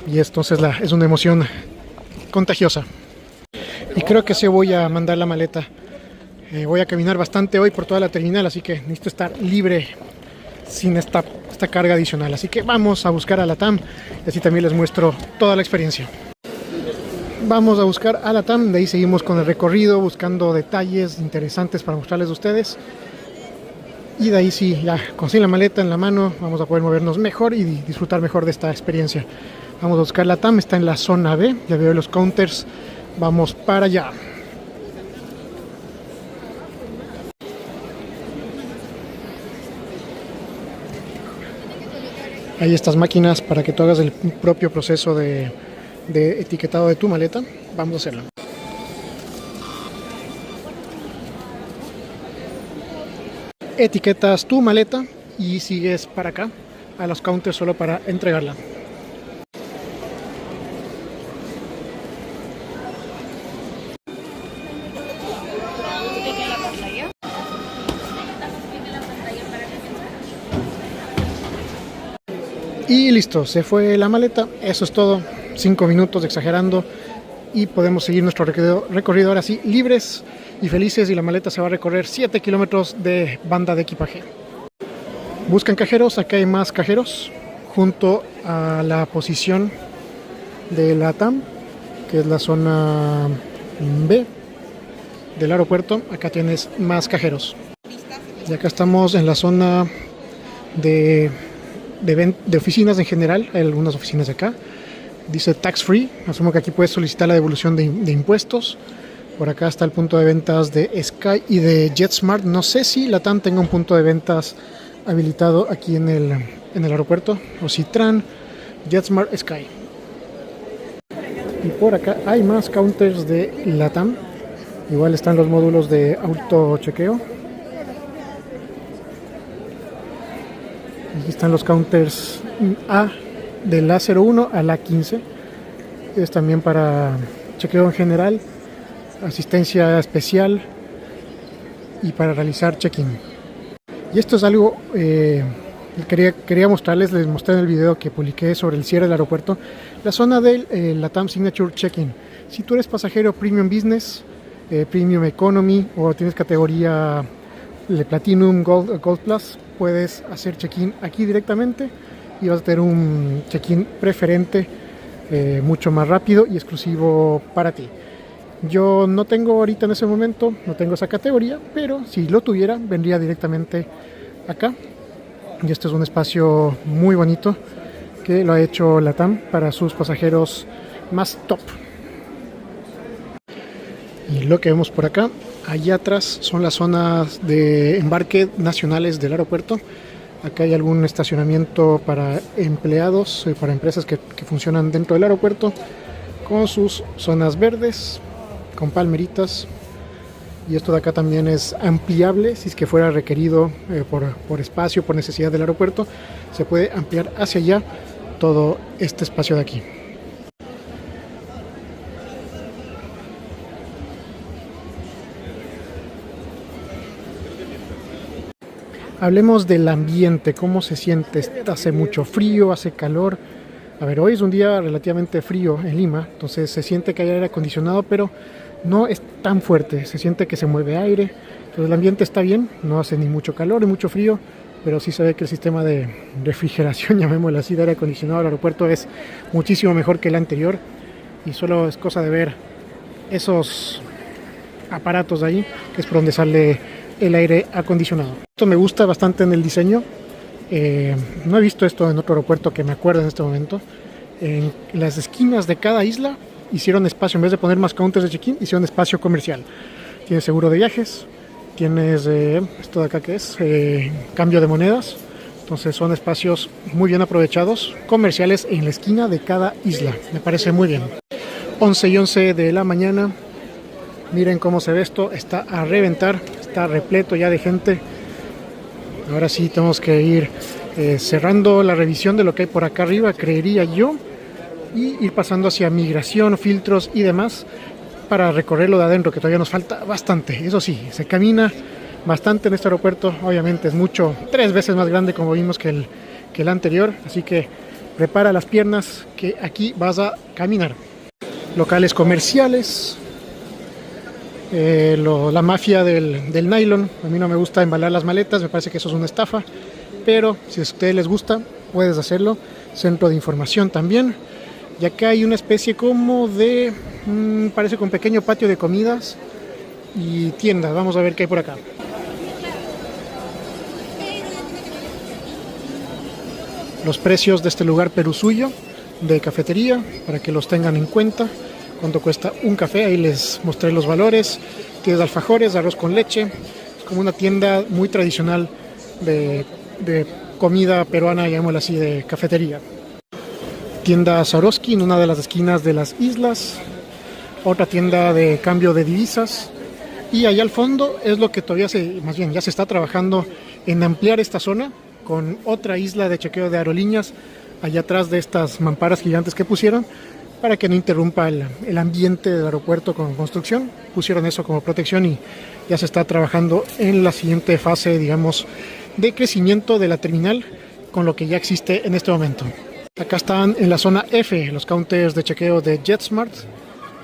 Y entonces es una emoción contagiosa. Y creo que sí voy a mandar la maleta. Voy a caminar bastante hoy por toda la terminal, así que necesito estar libre sin esta carga adicional. Así que vamos a buscar a LATAM y así también les muestro toda la experiencia. Vamos a buscar a LATAM, de ahí seguimos con el recorrido, buscando detalles interesantes para mostrarles a ustedes. Y de ahí sí, ya con la maleta en la mano, vamos a poder movernos mejor y disfrutar mejor de esta experiencia. Vamos a buscar LATAM, está en la zona B, ya veo los counters, vamos para allá. Hay estas máquinas para que tú hagas el propio proceso de etiquetado de tu maleta. Vamos a hacerlo. Etiquetas tu maleta y sigues para acá a los counters solo para entregarla. Y listo, se fue la maleta, eso es todo, 5 minutos exagerando y podemos seguir nuestro recorrido ahora sí, libres y felices, y la maleta se va a recorrer 7 kilómetros de banda de equipaje. Buscan cajeros, acá hay más cajeros, junto a la posición de LATAM, que es la zona B del aeropuerto, acá tienes más cajeros. Y acá estamos en la zona de oficinas en general, hay algunas oficinas de acá. Dice tax free, asumo que aquí puedes solicitar la devolución de impuestos. Por acá está el punto de ventas de Sky y de JetSmart. No sé si LATAM tenga un punto de ventas habilitado aquí en el aeropuerto, o si TRAN, JetSmart, Sky. Y por acá hay más counters de LATAM. Igual están los módulos de autochequeo. Aquí están los counters A del A01 al A15. Es también para chequeo en general, asistencia especial y para realizar check-in. Y esto es algo que quería mostrarles, les mostré en el video que publiqué sobre el cierre del aeropuerto, la zona del LATAM Signature Check-in. Si tú eres pasajero Premium Business, Premium Economy o tienes categoría Platinum, Gold Plus, puedes hacer check-in aquí directamente y vas a tener un check-in preferente, mucho más rápido y exclusivo para ti. Yo no tengo ahorita en ese momento, no tengo esa categoría, pero si lo tuviera, vendría directamente acá. Y este es un espacio muy bonito que lo ha hecho LATAM para sus pasajeros más top. Y lo que vemos por acá, allá atrás son las zonas de embarque nacionales del aeropuerto. Acá hay algún estacionamiento para empleados, para empresas que funcionan dentro del aeropuerto, con sus zonas verdes, con palmeritas. Y esto de acá también es ampliable, si es que fuera requerido por espacio, por necesidad del aeropuerto, se puede ampliar hacia allá todo este espacio de aquí. Hablemos del ambiente, cómo se siente. Hace mucho frío, hace calor, A ver, hoy es un día relativamente frío en Lima, entonces se siente que hay aire acondicionado, pero no es tan fuerte, se siente que se mueve aire, entonces el ambiente está bien, no hace ni mucho calor ni mucho frío, pero sí se ve que el sistema de refrigeración, llamémoslo así, de aire acondicionado del aeropuerto es muchísimo mejor que el anterior, y solo es cosa de ver esos aparatos de ahí, que es por donde sale el aire acondicionado. Esto me gusta bastante en el diseño. No he visto esto en otro aeropuerto que me acuerdo en este momento. En las esquinas de cada isla hicieron espacio, en vez de poner más counters de check-in, hicieron espacio comercial. Tienes seguro de viajes, tienes esto de acá que es cambio de monedas. Entonces son espacios muy bien aprovechados, comerciales en la esquina de cada isla. Me parece muy bien. 11:11 de la mañana. Miren cómo se ve esto. Está a reventar, está repleto ya de gente. Ahora sí tenemos que ir cerrando la revisión de lo que hay por acá arriba, creería yo, y ir pasando hacia migración, filtros y demás para recorrerlo de adentro, que todavía nos falta bastante. Eso sí, se camina bastante en este aeropuerto. Obviamente es mucho, 3 veces más grande como vimos que el anterior, así que prepara las piernas que aquí vas a caminar. Locales comerciales. La mafia del nylon. A mí no me gusta embalar las maletas, me parece que eso es una estafa, pero si a ustedes les gusta puedes hacerlo. Centro de información también, y acá hay una especie como de parece que un pequeño patio de comidas y tiendas. Vamos a ver qué hay por acá. Los precios de este lugar Perusuyo de cafetería, para que los tengan en cuenta. Cuánto cuesta un café, ahí les mostré los valores. Tienes alfajores, arroz con leche. Es como una tienda muy tradicional de comida peruana, llamémosla así, de cafetería. Tienda Swarovski en una de las esquinas de las islas. Otra tienda de cambio de divisas. Y allá al fondo es lo que todavía más bien ya se está trabajando en ampliar esta zona con otra isla de chequeo de aerolíneas allá atrás de estas mamparas gigantes que pusieron, para que no interrumpa el ambiente del aeropuerto con construcción. Pusieron eso como protección y ya se está trabajando en la siguiente fase, digamos, de crecimiento de la terminal con lo que ya existe en este momento. Acá están en la zona F los counters de chequeo de JetSmart.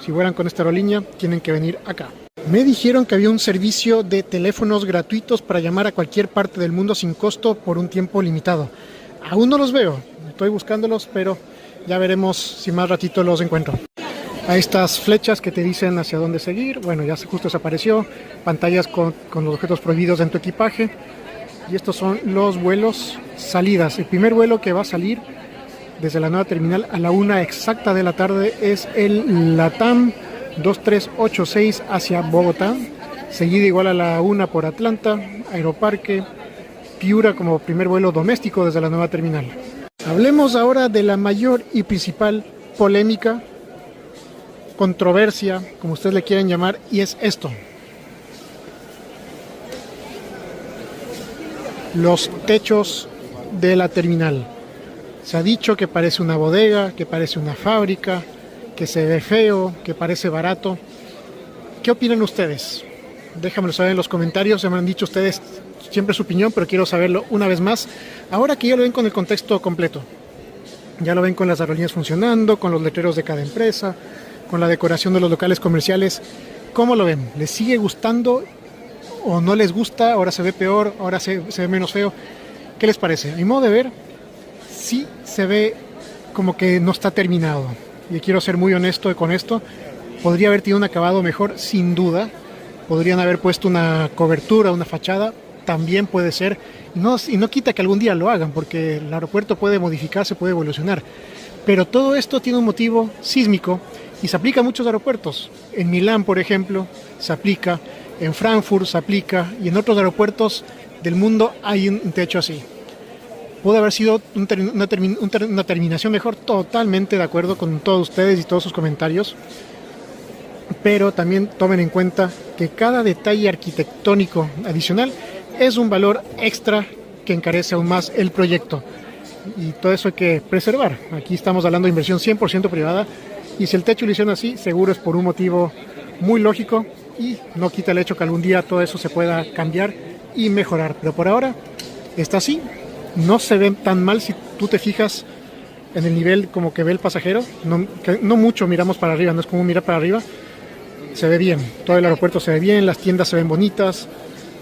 Si vuelan con esta aerolínea, tienen que venir acá. Me dijeron que había un servicio de teléfonos gratuitos para llamar a cualquier parte del mundo sin costo por un tiempo limitado. Aún no los veo, estoy buscándolos, pero ya veremos si más ratito los encuentro. Hay estas flechas que te dicen hacia dónde seguir. Bueno, ya justo desapareció. Pantallas con los objetos prohibidos en tu equipaje. Y estos son los vuelos salidas. El primer vuelo que va a salir desde la nueva terminal a la 1 exacta de la tarde es el LATAM 2386 hacia Bogotá. Seguido igual a la 1 por Atlanta, Aeroparque, Piura como primer vuelo doméstico desde la nueva terminal. Hablemos ahora de la mayor y principal polémica, controversia, como ustedes le quieran llamar, y es esto. Los techos de la terminal. Se ha dicho que parece una bodega, que parece una fábrica, que se ve feo, que parece barato. ¿Qué opinan ustedes? Déjamelo saber en los comentarios. Se me han dicho ustedes siempre su opinión, pero quiero saberlo una vez más. Ahora que ya lo ven con el contexto completo. Ya lo ven con las aerolíneas funcionando, con los letreros de cada empresa, con la decoración de los locales comerciales. ¿Cómo lo ven? ¿Les sigue gustando o no les gusta? Ahora se ve peor, ahora se ve menos feo. ¿Qué les parece? A mi modo de ver, sí se ve como que no está terminado. Y quiero ser muy honesto con esto. Podría haber tenido un acabado mejor, sin duda. Podrían haber puesto una cobertura, una fachada. También puede ser. Y no quita que algún día lo hagan, porque el aeropuerto puede modificarse, puede evolucionar. Pero todo esto tiene un motivo sísmico y se aplica a muchos aeropuertos. En Milán, por ejemplo, se aplica. En Frankfurt se aplica. Y en otros aeropuertos del mundo hay un techo así. Pudo haber sido una terminación mejor, totalmente de acuerdo con todos ustedes y todos sus comentarios. Pero también tomen en cuenta que cada detalle arquitectónico adicional es un valor extra que encarece aún más el proyecto. Y todo eso hay que preservar. Aquí estamos hablando de inversión 100% privada. Y si el techo lo hicieron así, seguro es por un motivo muy lógico. Y no quita el hecho que algún día todo eso se pueda cambiar y mejorar. Pero por ahora está así. No se ven tan mal si tú te fijas en el nivel como que ve el pasajero. No mucho miramos para arriba, no es como mirar para arriba. Se ve bien, todo el aeropuerto se ve bien, las tiendas se ven bonitas,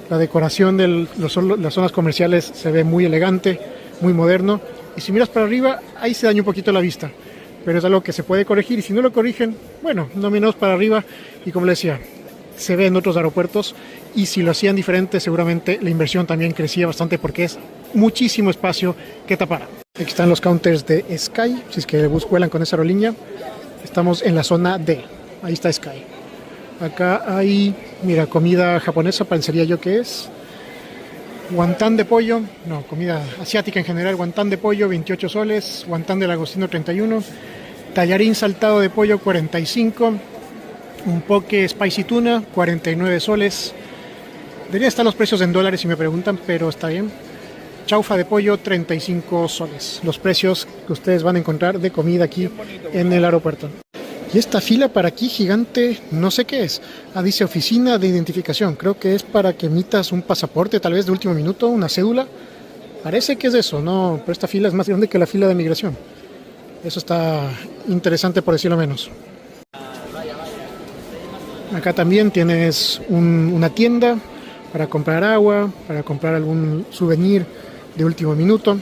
la decoración de las zonas comerciales se ve muy elegante, muy moderno. Y si miras para arriba, ahí se daña un poquito la vista. Pero es algo que se puede corregir, y si no lo corrigen, bueno, no miramos para arriba. Y como les decía, se ve en otros aeropuertos, y si lo hacían diferente, seguramente la inversión también crecía bastante, porque es muchísimo espacio que tapar. Aquí están los counters de Sky, si es que vuelan con esa aerolínea. Estamos en la zona D, ahí está Sky. Acá hay, mira, comida japonesa, pensaría yo que es. Guantán de pollo, no, comida asiática en general, guantán de pollo 28 soles, guantán del agostino 31, tallarín saltado de pollo 45, un poke spicy tuna 49 soles. Deberían estar los precios en dólares si me preguntan, pero está bien. Chaufa de pollo 35 soles, los precios que ustedes van a encontrar de comida aquí en el aeropuerto. Y esta fila para aquí gigante, no sé qué es. Dice oficina de identificación. Creo que es para que emitas un pasaporte, tal vez de último minuto, una cédula. Parece que es eso, no, pero esta fila es más grande que la fila de migración. Eso está interesante, por decirlo menos. Acá también tienes una tienda para comprar agua, para comprar algún souvenir de último minuto.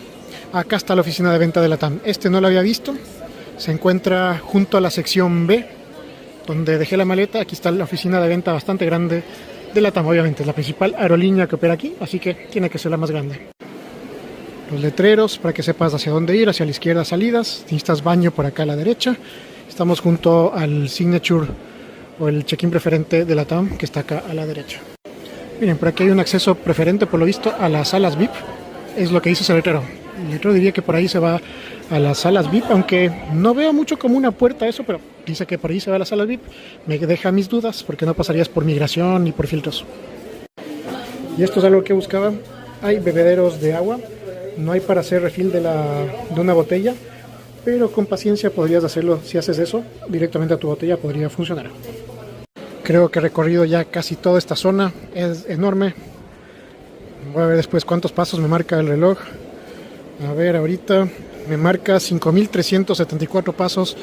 Acá está la oficina de venta de LATAM. Este no lo había visto. Se encuentra junto a la sección B, donde dejé la maleta. Aquí está la oficina de venta bastante grande de LATAM, obviamente. Es la principal aerolínea que opera aquí, así que tiene que ser la más grande. Los letreros para que sepas hacia dónde ir. Hacia la izquierda salidas, necesitas baño por acá a la derecha. Estamos junto al signature o el check-in preferente de LATAM, que está acá a la derecha. Miren, por aquí hay un acceso preferente, por lo visto, a las salas VIP. Es lo que dice ese letrero. El letrero diría que por ahí se va a las salas VIP, aunque no veo mucho como una puerta eso, pero dice que por ahí se va a las salas VIP. Me deja mis dudas, porque no pasarías por migración ni por filtros. Y esto es algo que buscaba. Hay bebederos de agua. No hay para hacer refill de una botella, pero con paciencia podrías hacerlo. Si haces eso, directamente a tu botella podría funcionar. Creo que he recorrido ya casi toda esta zona. Es enorme. Voy a ver después cuántos pasos me marca el reloj. A ver, ahorita me marca 5.374 pasos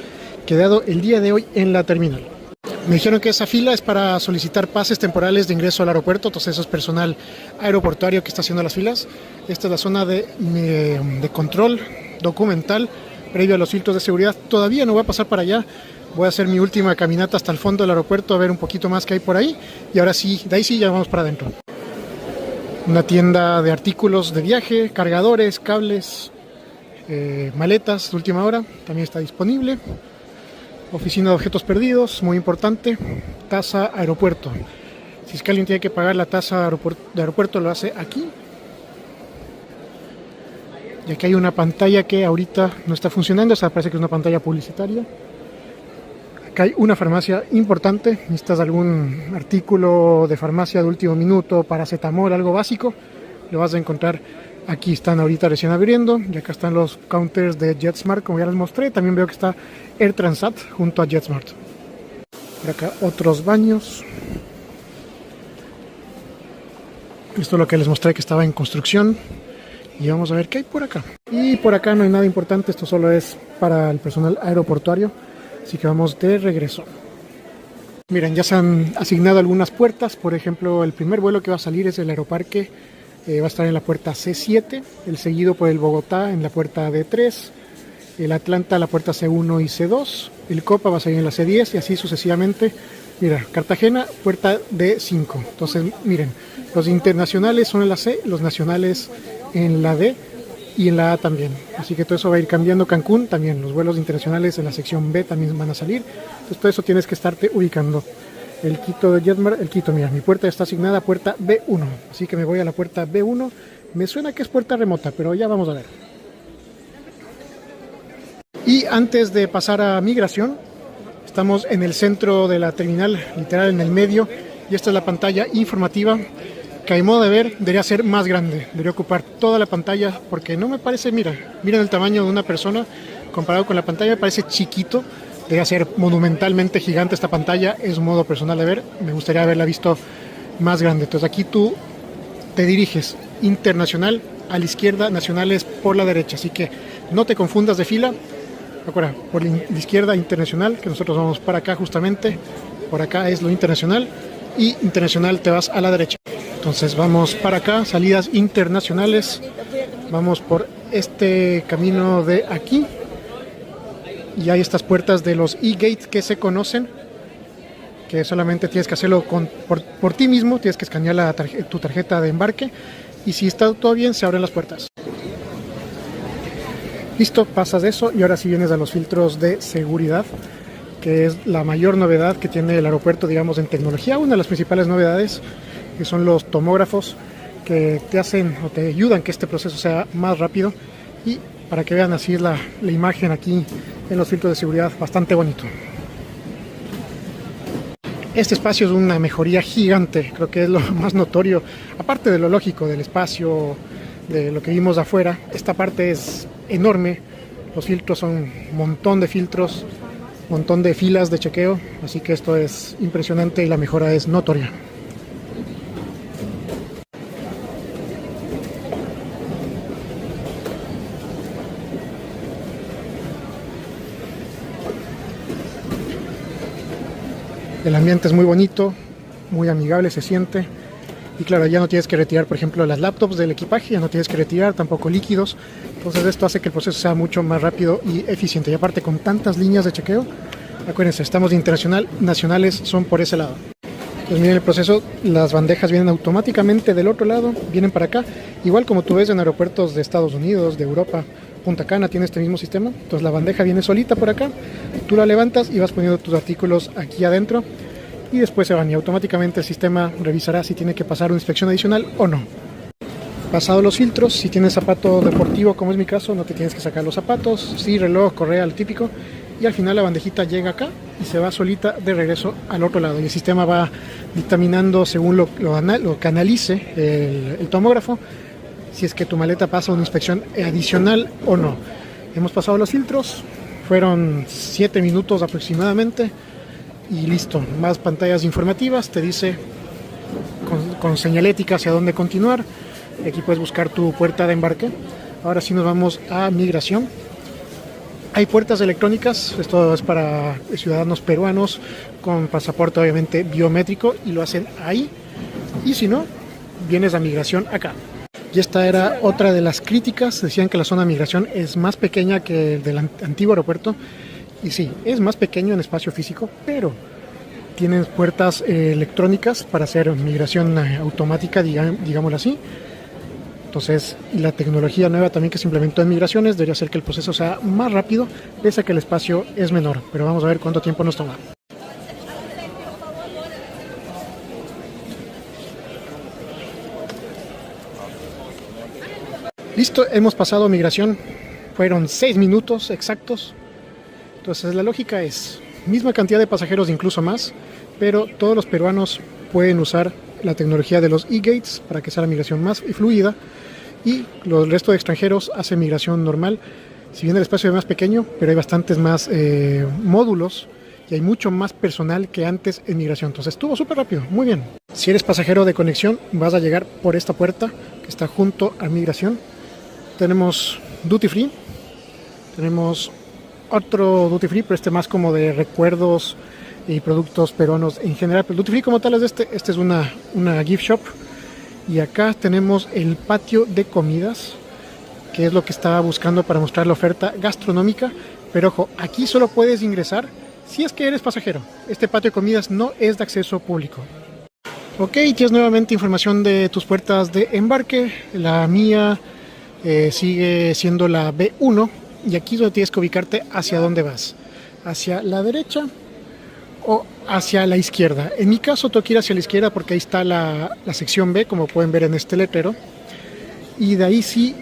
que he dado el día de hoy en la terminal. Me dijeron que esa fila es para solicitar pases temporales de ingreso al aeropuerto, entonces eso es personal aeroportuario que está haciendo las filas. Esta es la zona de control documental previo a los filtros de seguridad. Todavía no voy a pasar para allá, voy a hacer mi última caminata hasta el fondo del aeropuerto a ver un poquito más que hay por ahí, y ahora sí, de ahí sí ya vamos para adentro. Una tienda de artículos de viaje, cargadores, cables, maletas de última hora, también está disponible. Oficina de objetos perdidos, muy importante. Tasa aeropuerto. Si es que alguien tiene que pagar la tasa de aeropuerto, lo hace aquí. Y aquí hay una pantalla que ahorita no está funcionando, o sea, parece que es una pantalla publicitaria. Acá hay una farmacia importante. Necesitas algún artículo de farmacia de último minuto, paracetamol, algo básico, lo vas a encontrar aquí. Están ahorita recién abriendo. Y acá están los counters de JetSmart, como ya les mostré. También veo que está Air Transat junto a JetSmart. Por acá otros baños. Esto es lo que les mostré que estaba en construcción. Y vamos a ver qué hay por acá. Y por acá no hay nada importante. Esto solo es para el personal aeroportuario. Así que vamos de regreso. Miren, ya se han asignado algunas puertas. Por ejemplo, el primer vuelo que va a salir es el Aeroparque. Va a estar en la puerta C7. El seguido por el Bogotá en la puerta D3. El Atlanta la puerta C1 y C2. El Copa va a salir en la C10 y así sucesivamente. Mira, Cartagena, puerta D5. Entonces, miren, los internacionales son en la C, los nacionales en la D y en la A también. Así que todo eso va a ir cambiando. Cancún también, los vuelos internacionales en la sección B también van a salir. Entonces todo eso tienes que estarte ubicando. El Quito de JetSmart, el Quito, mira, mi puerta está asignada a puerta B1. Así que me voy a la puerta B1. Me suena que es puerta remota, pero ya vamos a ver. Y antes de pasar a migración, estamos en el centro de la terminal, literal en el medio. Y esta es la pantalla informativa, que a mi modo de ver debería ser más grande, debería ocupar toda la pantalla, porque no me parece, miren el tamaño de una persona comparado con la pantalla, me parece chiquito, debería ser monumentalmente gigante esta pantalla, es un modo personal de ver, me gustaría haberla visto más grande. Entonces aquí tú te diriges internacional a la izquierda, nacionales por la derecha, así que no te confundas de fila, Ahora, por la izquierda internacional, que nosotros vamos para acá justamente, por acá es lo internacional, y internacional te vas a la derecha. Entonces vamos para acá, salidas internacionales, vamos por este camino de aquí, y hay estas puertas de los e-gates que se conocen, que solamente tienes que hacerlo por ti mismo, tienes que escanear tu tarjeta de embarque, y si está todo bien, se abren las puertas. Listo, pasas de eso y ahora sí vienes a los filtros de seguridad, que es la mayor novedad que tiene el aeropuerto, digamos, en tecnología. Una de las principales novedades, que son los tomógrafos, que te hacen o te ayudan que este proceso sea más rápido, y para que vean así la imagen aquí en los filtros de seguridad, bastante bonito. Este espacio es una mejoría gigante, creo que es lo más notorio, aparte de lo lógico del espacio, de lo que vimos afuera. Esta parte es enorme, los filtros son un montón de filtros, un montón de filas de chequeo, así que esto es impresionante y la mejora es notoria. El ambiente es muy bonito, muy amigable se siente, y claro, ya no tienes que retirar, por ejemplo, las laptops del equipaje, ya no tienes que retirar tampoco líquidos. Entonces esto hace que el proceso sea mucho más rápido y eficiente, y aparte con tantas líneas de chequeo, acuérdense, estamos de internacional, nacionales son por ese lado. Pues miren el proceso, las bandejas vienen automáticamente del otro lado, vienen para acá, igual como tú ves en aeropuertos de Estados Unidos, de Europa. Punta Cana tiene este mismo sistema, entonces la bandeja viene solita por acá, tú la levantas y vas poniendo tus artículos aquí adentro, y después se van, y automáticamente el sistema revisará si tiene que pasar una inspección adicional o no. Pasado los filtros, si tienes zapato deportivo como es mi caso, no te tienes que sacar los zapatos, sí, reloj, correa, lo típico, y al final la bandejita llega acá y se va solita de regreso al otro lado, y el sistema va dictaminando según lo que analice el tomógrafo, si es que tu maleta pasa una inspección adicional o no. Hemos pasado los filtros, fueron 7 minutos aproximadamente, y listo. Más pantallas informativas, te dice con señalética hacia dónde continuar. Aquí puedes buscar tu puerta de embarque. Ahora sí nos vamos a migración. Hay puertas electrónicas, esto es para ciudadanos peruanos con pasaporte obviamente biométrico, y lo hacen ahí, y si no, vienes a migración acá. Y esta era otra de las críticas, decían que la zona de migración es más pequeña que el del antiguo aeropuerto, y sí, es más pequeño en espacio físico, pero tienen puertas electrónicas para hacer migración automática, digámoslo así. Entonces, y la tecnología nueva también que se implementó en migraciones debería hacer que el proceso sea más rápido, pese a que el espacio es menor, pero vamos a ver cuánto tiempo nos toma. Listo, hemos pasado migración, fueron 6 minutos exactos. Entonces la lógica es, misma cantidad de pasajeros, incluso más, pero todos los peruanos pueden usar la tecnología de los e-gates para que sea la migración más fluida, y el resto de extranjeros hacen migración normal. Si bien el espacio es más pequeño, pero hay bastantes más módulos, y hay mucho más personal que antes en migración. Entonces estuvo súper rápido, muy bien. Si eres pasajero de conexión, vas a llegar por esta puerta que está junto a migración. Tenemos duty free, tenemos otro duty free, pero este más como de recuerdos y productos peruanos en general. Pero el duty free como tal es este es una gift shop. Y acá tenemos el patio de comidas, que es lo que estaba buscando para mostrar la oferta gastronómica. Pero ojo, aquí solo puedes ingresar si es que eres pasajero. Este patio de comidas no es de acceso público. Ok, tienes nuevamente información de tus puertas de embarque. La mía sigue siendo la B1, y aquí es donde tienes que ubicarte hacia dónde vas, hacia la derecha o hacia la izquierda. En mi caso tengo que ir hacia la izquierda porque ahí está la sección B, como pueden ver en este letrero, y de ahí sí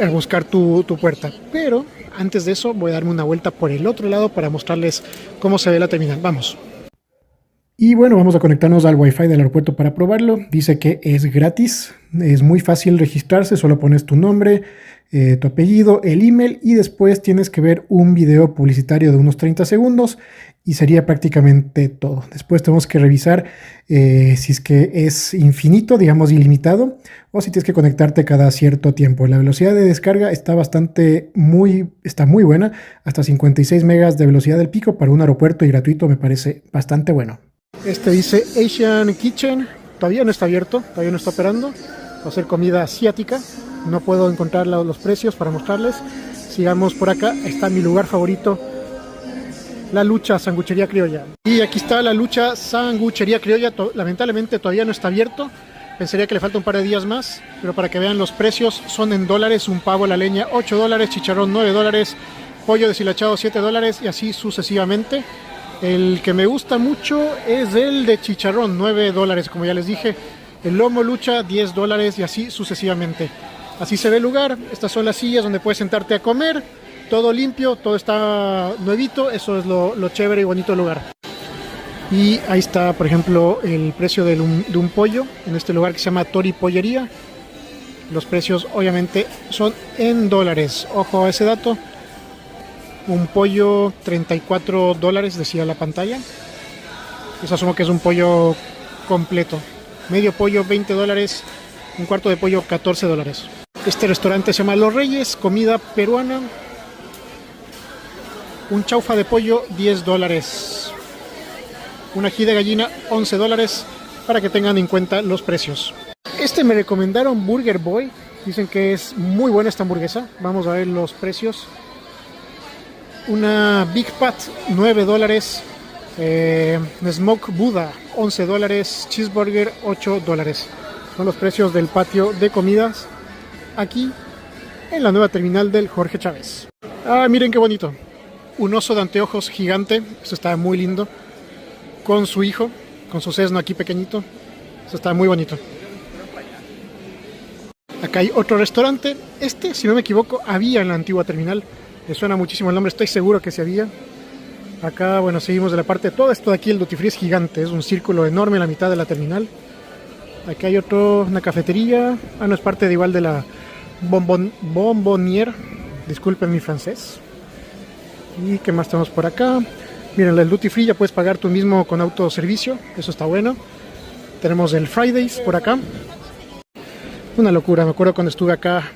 a buscar tu puerta. Pero antes de eso voy a darme una vuelta por el otro lado para mostrarles cómo se ve la terminal. Vamos. Y bueno, vamos a conectarnos al Wi-Fi del aeropuerto para probarlo. Dice que es gratis, es muy fácil registrarse, solo pones tu nombre, tu apellido, el email y después tienes que ver un video publicitario de unos 30 segundos y sería prácticamente todo. Después tenemos que revisar si es que es infinito, digamos ilimitado, o si tienes que conectarte cada cierto tiempo. La velocidad de descarga está está muy buena, hasta 56 megas de velocidad del pico para un aeropuerto y gratuito me parece bastante bueno. Este dice Asian Kitchen, todavía no está abierto, todavía no está operando, va a ser comida asiática, no puedo encontrar los precios para mostrarles. Sigamos por acá, está mi lugar favorito, La Lucha Sanguchería Criolla. Y aquí está La Lucha Sanguchería Criolla, lamentablemente todavía no está abierto, pensaría que le falta un par de días más, pero para que vean los precios, son en dólares, un pavo a la leña $8, chicharrón $9, pollo deshilachado $7 y así sucesivamente. El que me gusta mucho es el de chicharrón, $9, como ya les dije. El lomo lucha, $10 y así sucesivamente. Así se ve el lugar. Estas son las sillas donde puedes sentarte a comer. Todo limpio, todo está nuevito. Eso es lo chévere y bonito del lugar. Y ahí está, por ejemplo, el precio de un pollo en este lugar que se llama Tori Pollería. Los precios obviamente son en dólares. Ojo a ese dato. Un pollo $34 decía la pantalla. Eso asumo que es un pollo completo. Medio pollo $20, un cuarto de pollo $14. Este restaurante se llama Los Reyes, comida peruana. Un chaufa de pollo $10. Un ají de gallina $11 para que tengan en cuenta los precios. Este me recomendaron Burger Boy. Dicen que es muy buena esta hamburguesa. Vamos a ver los precios. Una Big Pat $9, Smoke Buddha $11, Cheeseburger $8. Son los precios del patio de comidas aquí en la nueva terminal del Jorge Chávez. Ah, miren qué bonito. Un oso de anteojos gigante, eso está muy lindo, con su hijo, con su Cessna aquí pequeñito. Eso está muy bonito. Acá hay otro restaurante. Este, si no me equivoco, había en la antigua terminal. Le suena muchísimo el nombre, estoy seguro que se había. Acá, bueno, seguimos de la parte de todo esto de aquí, el Duty Free es gigante, es un círculo enorme en la mitad de la terminal. Aquí hay una cafetería. Ah, no, es parte de igual de la Bonbonnière. Disculpen mi francés. ¿Y qué más tenemos por acá? Miren, el Duty Free ya puedes pagar tú mismo con autoservicio, eso está bueno. Tenemos el Fridays por acá. Una locura, me acuerdo cuando estuve acá,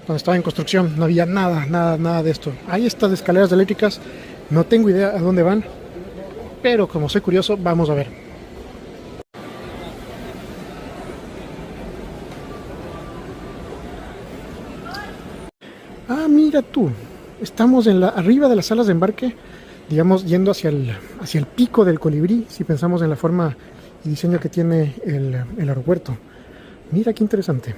cuando estaba en construcción, no había nada de esto. Hay estas escaleras eléctricas, no tengo idea a dónde van, pero como soy curioso, vamos a ver. Ah, mira tú, estamos arriba de las salas de embarque, digamos, yendo hacia el pico del colibrí, si pensamos en la forma y diseño que tiene el aeropuerto. Mira qué interesante.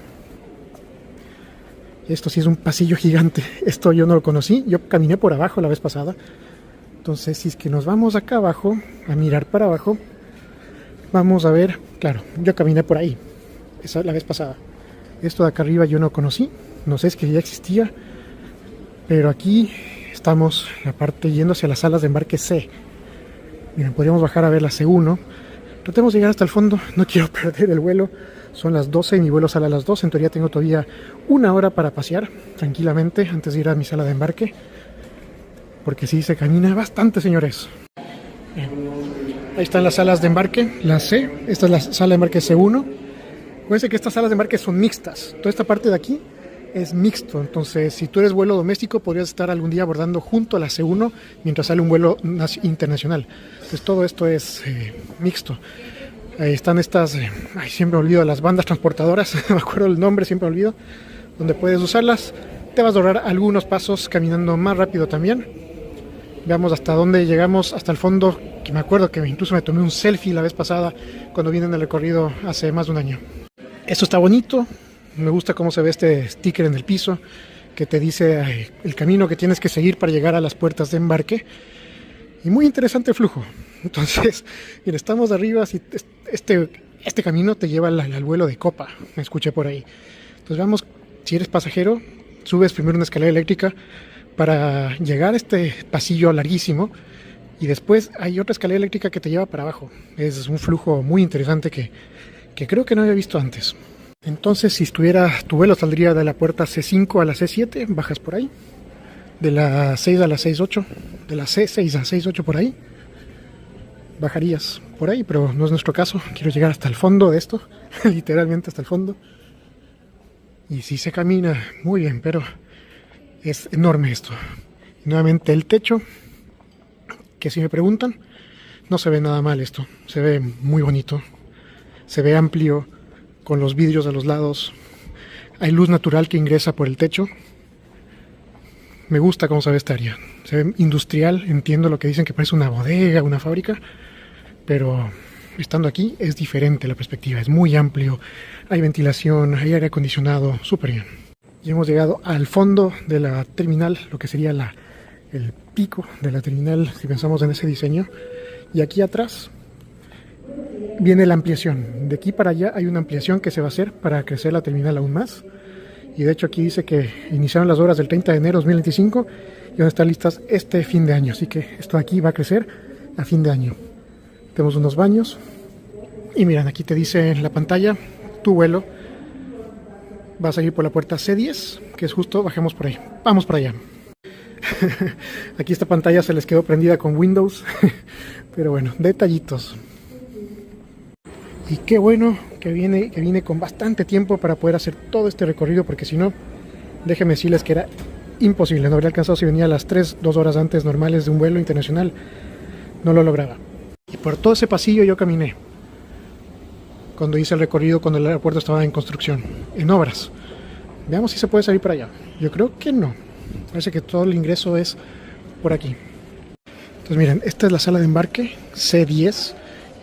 Esto sí es un pasillo gigante. Esto yo no lo conocí. Yo caminé por abajo la vez pasada. Entonces, si es que nos vamos acá abajo, a mirar para abajo, vamos a ver. Claro, yo caminé por ahí. Esa la vez pasada. Esto de acá arriba yo no conocí. No sé, es que ya existía. Pero aquí estamos, la parte yendo hacia las salas de embarque C. Miren, podríamos bajar a ver la C1. Tratemos de llegar hasta el fondo. No quiero perder el vuelo. Son las 12 y mi vuelo sale a las 2. En teoría tengo todavía una hora para pasear tranquilamente antes de ir a mi sala de embarque. Porque sí, se camina bastante, señores. Ahí están las salas de embarque, la C. Esta es la sala de embarque C1. Acuérdense que estas salas de embarque son mixtas. Toda esta parte de aquí es mixto. Entonces, si tú eres vuelo doméstico, podrías estar algún día abordando junto a la C1 mientras sale un vuelo internacional. Entonces, todo esto es mixto. Ahí están estas, siempre me olvido, las bandas transportadoras, no me acuerdo el nombre, siempre me olvido, donde puedes usarlas. Te vas a ahorrar algunos pasos caminando más rápido también. Veamos hasta dónde llegamos, hasta el fondo, que me acuerdo que incluso me tomé un selfie la vez pasada cuando vine en el recorrido hace más de un año. Esto está bonito, me gusta cómo se ve este sticker en el piso, que te dice el camino que tienes que seguir para llegar a las puertas de embarque. Y muy interesante el flujo. Entonces, bien, estamos arriba, si este camino te lleva al vuelo de Copa, me escuché por ahí. Entonces vamos, si eres pasajero, subes primero una escalera eléctrica para llegar a este pasillo larguísimo Y después hay otra escalera eléctrica que te lleva para abajo. Es un flujo muy interesante que creo que no había visto antes. Entonces, si estuviera, tu vuelo saldría de la puerta C5 a la C7, bajas por ahí. De la 6 a la 6.8, de la C6 a 6.8 por ahí. Bajarías por ahí, pero no es nuestro caso. Quiero llegar hasta el fondo de esto, literalmente hasta el fondo. Y sí se camina muy bien, pero es enorme esto. Y nuevamente el techo, que si me preguntan, no se ve nada mal esto. Se ve muy bonito, se ve amplio, con los vidrios a los lados. Hay luz natural que ingresa por el techo. Me gusta cómo se ve esta área. Se ve industrial, entiendo lo que dicen que parece una bodega, una fábrica, pero estando aquí es diferente la perspectiva, es muy amplio, hay ventilación, hay aire acondicionado, súper bien. Y hemos llegado al fondo de la terminal, lo que sería el pico de la terminal, si pensamos en ese diseño. Y aquí atrás viene la ampliación. De aquí para allá hay una ampliación que se va a hacer para crecer la terminal aún más. Y de hecho aquí dice que iniciaron las obras del 30 de enero de 2025 y van a estar listas este fin de año. Así que esto de aquí va a crecer a fin de año. Tenemos unos baños. Y miren, aquí te dice en la pantalla, tu vuelo va a salir por la puerta C10, que es justo, bajemos por ahí. Vamos para allá. Aquí esta pantalla se les quedó prendida con Windows. Pero bueno, detallitos. Y qué bueno que viene con bastante tiempo para poder hacer todo este recorrido, porque si no, déjenme decirles que era imposible. No habría alcanzado si venía a las 2 horas antes normales de un vuelo internacional. No lo lograba. Y por todo ese pasillo yo caminé. Cuando hice el recorrido, cuando el aeropuerto estaba en construcción, en obras. Veamos si se puede salir para allá. Yo creo que no. Parece que todo el ingreso es por aquí. Entonces miren, esta es la sala de embarque C10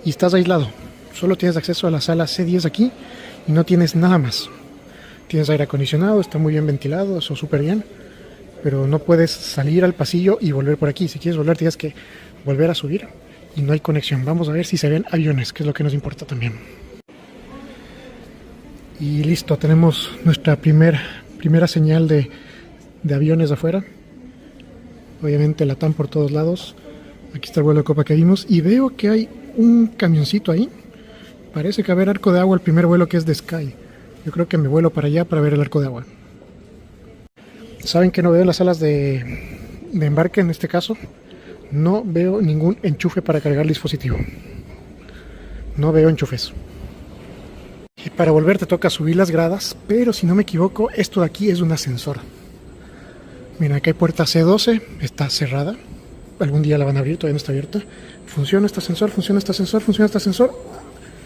y estás aislado. Solo tienes acceso a la sala C10 aquí y no tienes nada más. Tienes aire acondicionado, está muy bien ventilado, eso súper bien. Pero no puedes salir al pasillo y volver por aquí. Si quieres volver tienes que volver a subir y no hay conexión. Vamos a ver si se ven aviones, que es lo que nos importa también. Y listo, tenemos nuestra primera señal de aviones afuera. Obviamente LATAM por todos lados. Aquí está el vuelo de Copa que vimos y veo que hay un camioncito ahí. Parece que va a haber arco de agua el primer vuelo, que es de Sky. Yo creo que me vuelo para allá para ver el arco de agua. ¿Saben que no veo las salas de embarque en este caso? No veo ningún enchufe para cargar el dispositivo. No veo enchufes. Y para volver te toca subir las gradas, pero si no me equivoco, esto de aquí es un ascensor. Mira, acá hay puerta C12, está cerrada. Algún día la van a abrir, todavía no está abierta. ¿Funciona este ascensor? ¿Funciona este ascensor? ¿Funciona este ascensor?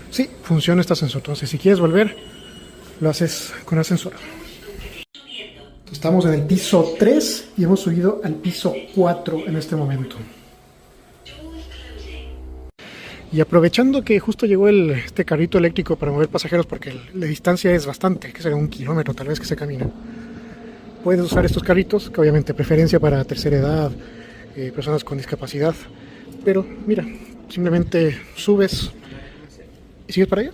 Sí, funciona este ascensor. Entonces, si quieres volver, lo haces con ascensor. Estamos en el piso 3 y hemos subido al piso 4 en este momento. Y aprovechando que justo llegó este carrito eléctrico para mover pasajeros, porque la distancia es bastante, que será 1 kilómetro tal vez que se camina. Puedes usar estos carritos, que obviamente preferencia para tercera edad, personas con discapacidad. Pero mira, simplemente subes y sigues para allá.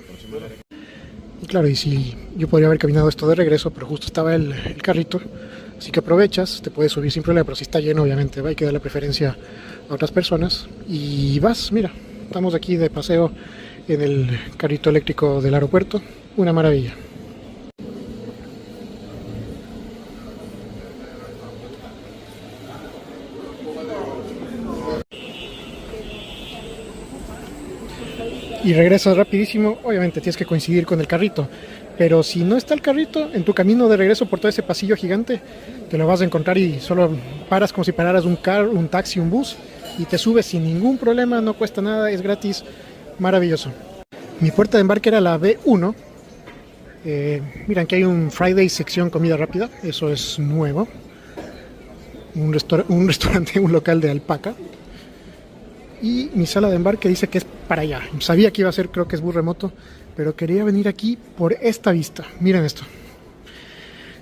Y claro, y si yo podría haber caminado esto de regreso, pero justo estaba el carrito, así que aprovechas, te puedes subir sin problema, pero si está lleno obviamente hay que dar la preferencia a otras personas. Y vas, mira, estamos aquí de paseo en el carrito eléctrico del aeropuerto, una maravilla. Y regresas rapidísimo, obviamente tienes que coincidir con el carrito, pero si no está el carrito, en tu camino de regreso por todo ese pasillo gigante, te lo vas a encontrar y solo paras como si pararas un taxi, un bus, y te subes sin ningún problema, no cuesta nada, es gratis, maravilloso. Mi puerta de embarque era la B1, miren que hay un Friday sección comida rápida, eso es nuevo, un restaurante, un local de alpaca. Y mi sala de embarque dice que es para allá. Sabía que iba a ser, creo que es bus remoto, pero quería venir aquí por esta vista. Miren esto.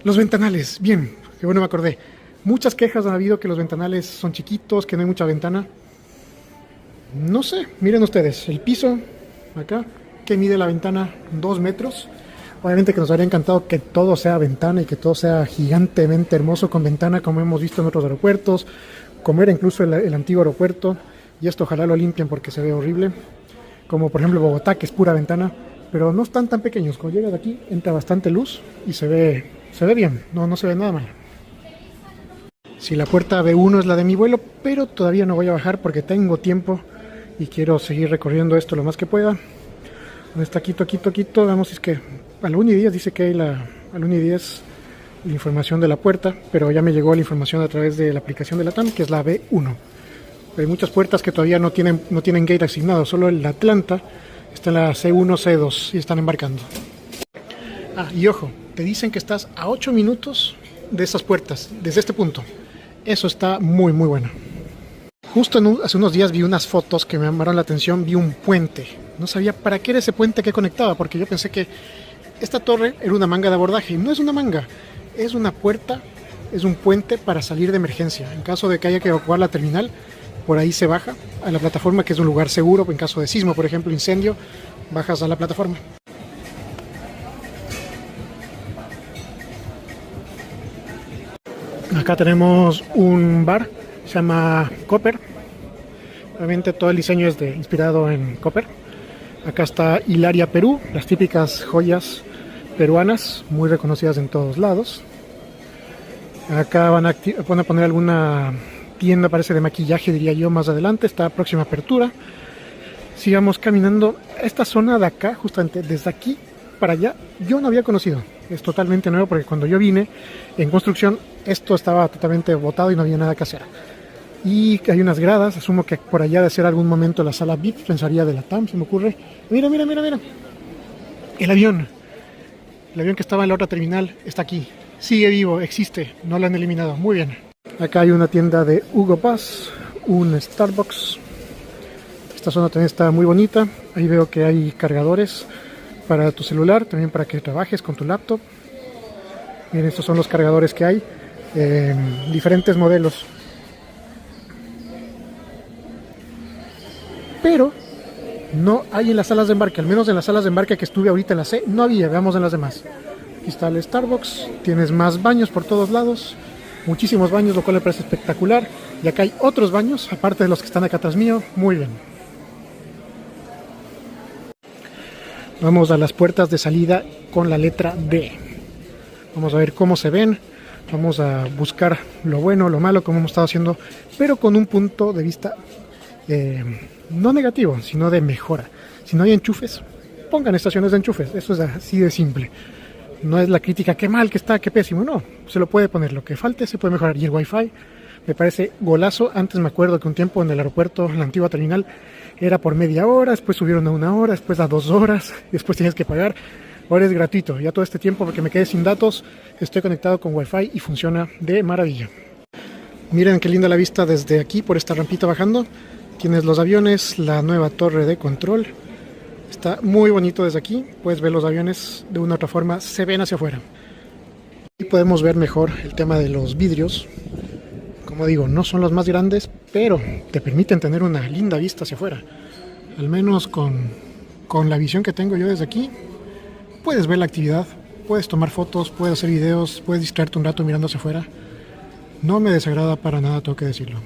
Los ventanales, bien, que bueno, me acordé. Muchas quejas han habido que los ventanales son chiquitos, que no hay mucha ventana. No sé, miren ustedes, el piso acá, que mide la ventana 2 metros. Obviamente que nos habría encantado que todo sea ventana y que todo sea gigantemente hermoso con ventana, como hemos visto en otros aeropuertos, como era incluso el antiguo aeropuerto. y esto ojalá lo limpien porque se ve horrible, como por ejemplo Bogotá, que es pura ventana, pero no están tan pequeños. Cuando llegas de aquí entra bastante luz y se ve bien, no se ve nada mal. Si la puerta B1 es la de mi vuelo, pero todavía no voy a bajar porque tengo tiempo y quiero seguir recorriendo esto lo más que pueda. Donde está Quito, vamos, es que a la 1:10 dice que hay a la 1:10 la información de la puerta, pero ya me llegó la información a través de la aplicación de la TAM, que es la B1. Hay muchas puertas que todavía no tienen gate asignado, solo el Atlanta está en la C1, C2 y están embarcando. Y ojo, te dicen que estás a 8 minutos de esas puertas, desde este punto. Eso está muy bueno. Justo hace unos días vi unas fotos que me llamaron la atención, vi un puente. No sabía para qué era ese puente que conectaba, porque yo pensé que esta torre era una manga de abordaje, y no es una manga, es una puerta, es un puente para salir de emergencia. En caso de que haya que evacuar la terminal, por ahí se baja a la plataforma, que es un lugar seguro. En caso de sismo, por ejemplo, incendio, bajas a la plataforma. Acá tenemos un bar, se llama Copper. Obviamente todo el diseño es inspirado en Copper. Acá está Hilaria Perú, las típicas joyas peruanas, muy reconocidas en todos lados. Acá van a poner alguna tienda, parece de maquillaje, diría yo, más adelante. Está próxima apertura. Sigamos caminando. Esta zona de acá, justamente desde aquí para allá, yo no había conocido. Es totalmente nuevo porque cuando yo vine en construcción, esto estaba totalmente botado y no había nada que hacer. Y hay unas gradas, asumo que por allá de ser algún momento la sala VIP, pensaría de la TAM, se me ocurre. Mira. El avión que estaba en la otra terminal está aquí. Sigue vivo, existe, no lo han eliminado. Muy bien. Acá hay una tienda de Hugo Boss, un Starbucks. Esta zona también está muy bonita. Ahí veo que hay cargadores para tu celular, también para que trabajes con tu laptop. Miren, estos son los cargadores que hay, diferentes modelos. Pero no hay en las salas de embarque, al menos en las salas de embarque que estuve ahorita en la C, no había. Veamos en las demás. Aquí está el Starbucks, tienes más baños por todos lados, muchísimos baños, lo cual me parece espectacular. Y acá hay otros baños, aparte de los que están acá atrás mío. Muy bien. Vamos a las puertas de salida con la letra D. Vamos a ver cómo se ven. Vamos a buscar lo bueno, lo malo, como hemos estado haciendo, pero con un punto de vista no negativo, sino de mejora. Si no hay enchufes, pongan estaciones de enchufes. Eso es así de simple. No es la crítica, qué mal que está, qué pésimo. No, se lo puede poner. Lo que falte se puede mejorar. Y el Wi-Fi me parece golazo. Antes me acuerdo que un tiempo en el aeropuerto, en la antigua terminal, era por media hora, después subieron a 1 hora, después a 2 horas, después tienes que pagar. Ahora es gratuito. Ya todo este tiempo, porque me quedé sin datos, estoy conectado con Wi-Fi y funciona de maravilla. Miren qué linda la vista desde aquí, por esta rampita bajando. Tienes los aviones, la nueva torre de control. Está muy bonito desde aquí. Puedes ver los aviones de una u otra forma, se ven hacia afuera. Y podemos ver mejor el tema de los vidrios. Como digo, no son los más grandes, pero te permiten tener una linda vista hacia afuera. Al menos con la visión que tengo yo desde aquí, puedes ver la actividad, puedes tomar fotos, puedes hacer videos, puedes distraerte un rato mirando hacia afuera. No me desagrada para nada, tengo que decirlo.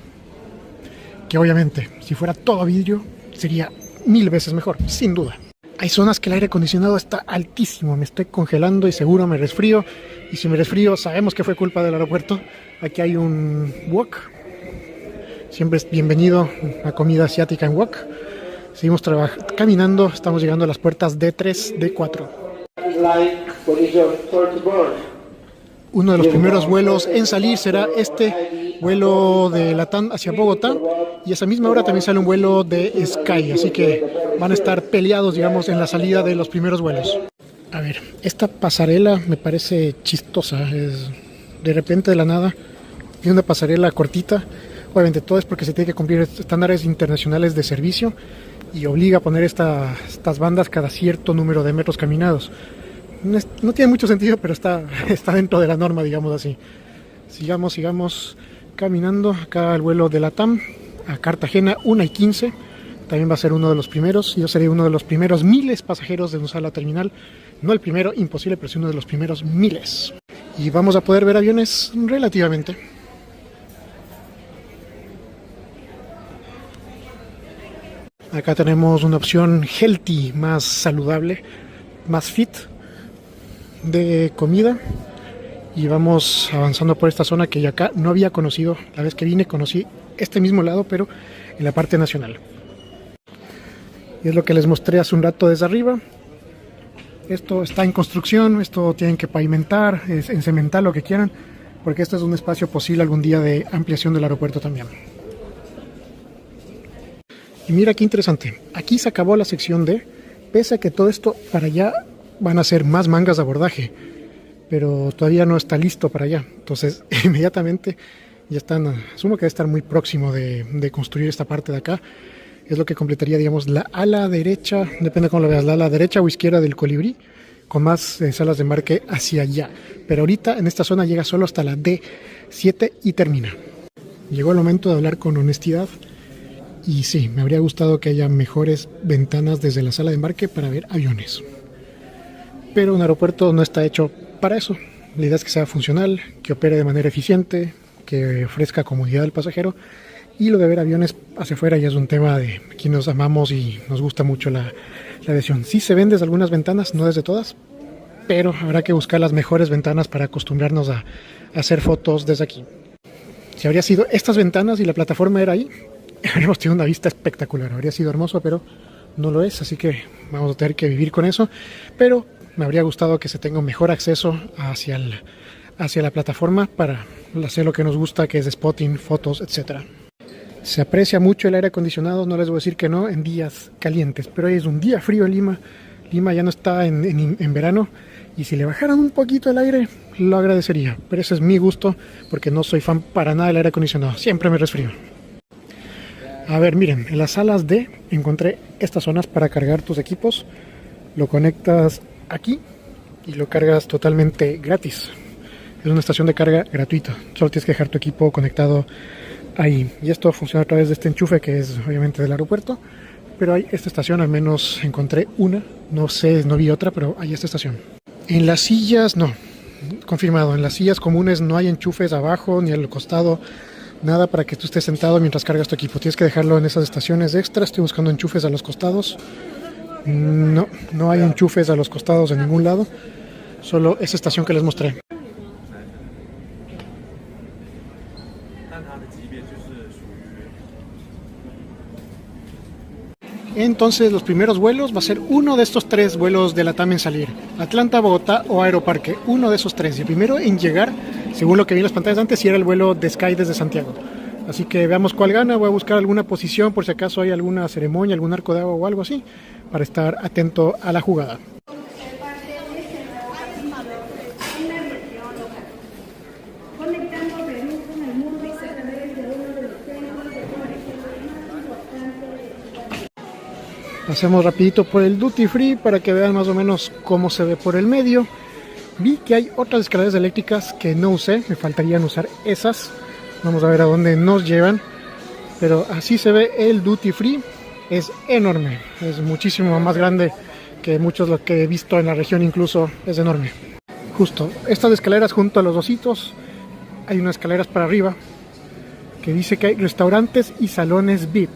Que obviamente, si fuera todo vidrio, sería 1000 veces mejor, sin duda. Hay zonas que el aire acondicionado está altísimo, me estoy congelando y seguro me resfrío. Y si me resfrío, sabemos que fue culpa del aeropuerto. Aquí hay un wok. Siempre es bienvenido a comida asiática en wok. Seguimos caminando, estamos llegando a las puertas D3, D4. Uno de los primeros vuelos en salir será este vuelo de Latam hacia Bogotá, y a esa misma hora también sale un vuelo de Sky, así que van a estar peleados, digamos, en la salida de los primeros vuelos. A ver, esta pasarela me parece chistosa, de repente de la nada, y una pasarela cortita. Obviamente todo es porque se tiene que cumplir estándares internacionales de servicio y obliga a poner estas bandas cada cierto número de metros caminados. No tiene mucho sentido, pero está dentro de la norma, digamos así. Sigamos caminando. Acá el vuelo de Latam a Cartagena, 1:15. También va a ser uno de los primeros. Yo seré uno de los primeros miles pasajeros de usar la terminal. No el primero, imposible, pero sí uno de los primeros miles. Y vamos a poder ver aviones relativamente. Acá tenemos una opción healthy, más saludable, más fit de comida. Y vamos avanzando por esta zona que ya acá no había conocido. La vez que vine conocí este mismo lado, pero en la parte nacional. Y es lo que les mostré hace un rato desde arriba. Esto está en construcción, esto tienen que pavimentar, encementar, lo que quieran, porque esto es un espacio posible algún día de ampliación del aeropuerto también. Y mira qué interesante, aquí se acabó la sección D, pese a que todo esto para allá van a ser más mangas de abordaje, pero todavía no está listo para allá. Entonces inmediatamente ya están, asumo que debe estar muy próximo de construir esta parte de acá. Es lo que completaría, digamos, la ala derecha, depende de cómo lo veas, la ala derecha o izquierda del colibrí, con más salas de embarque hacia allá. Pero ahorita en esta zona llega solo hasta la D7 y termina. Llegó el momento de hablar con honestidad. Y sí, me habría gustado que haya mejores ventanas desde la sala de embarque para ver aviones. Pero un aeropuerto no está hecho para eso. La idea es que sea funcional, que opere de manera eficiente, que ofrezca comodidad al pasajero. Y lo de ver aviones hacia afuera ya es un tema de quienes nos amamos y nos gusta mucho la aviación. Sí se ven desde algunas ventanas, no desde todas, pero habrá que buscar las mejores ventanas para acostumbrarnos a hacer fotos desde aquí. Si habría sido estas ventanas y la plataforma era ahí, habríamos tenido una vista espectacular. Habría sido hermoso, pero no lo es, así que vamos a tener que vivir con eso. Pero me habría gustado que se tenga un mejor acceso hacia la plataforma para hacer lo que nos gusta, que es spotting, fotos, etcétera. Se aprecia mucho el aire acondicionado, no les voy a decir que no, en días calientes, pero hoy es un día frío en Lima. Lima ya no está en verano, y si le bajaran un poquito el aire, lo agradecería. Pero ese es mi gusto, porque no soy fan para nada del aire acondicionado, siempre me resfrío. A ver, miren, en las salas D encontré estas zonas para cargar tus equipos. Lo conectas aquí y lo cargas totalmente gratis. Es una estación de carga gratuita, solo tienes que dejar tu equipo conectado ahí. Y esto funciona a través de este enchufe que es obviamente del aeropuerto, pero hay esta estación, al menos encontré una, no sé, no vi otra, pero hay esta estación. En las sillas, no, confirmado, en las sillas comunes no hay enchufes abajo ni al costado, nada para que tú estés sentado mientras cargas tu equipo. Tienes que dejarlo en esas estaciones extras. Estoy buscando enchufes a los costados. No hay enchufes a los costados en ningún lado, solo esa estación que les mostré. Entonces los primeros vuelos va a ser uno de estos 3 vuelos de LATAM en salir: Atlanta, Bogotá o Aeroparque, uno de esos 3. Y el primero en llegar, según lo que vi en las pantallas antes, sí era el vuelo de Sky desde Santiago. Así que veamos cuál gana. Voy a buscar alguna posición por si acaso hay alguna ceremonia, algún arco de agua o algo así, para estar atento a la jugada. Pasemos rapidito por el Duty Free para que vean más o menos cómo se ve por el medio. Vi que hay otras escaleras eléctricas que no usé, me faltarían usar esas. Vamos a ver a dónde nos llevan. Pero así se ve el Duty Free. Es enorme, es muchísimo más grande que muchos de los que he visto en la región, incluso es enorme. Justo, estas escaleras junto a los ositos, hay unas escaleras para arriba que dice que hay restaurantes y salones VIP.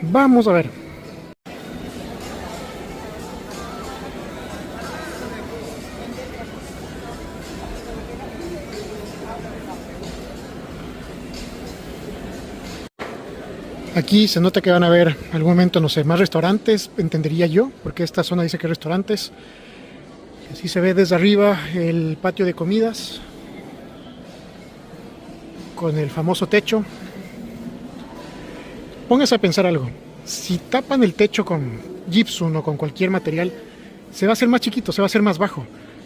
Vamos a ver. Aquí se nota que van a haber algún momento, no sé, más restaurantes, entendería yo, porque esta zona dice que hay restaurantes. Así se ve desde arriba el patio de comidas, con el famoso techo. Póngase a pensar algo, si tapan el techo con gypsum o con cualquier material, se va a hacer más chiquito, se va a hacer más bajo.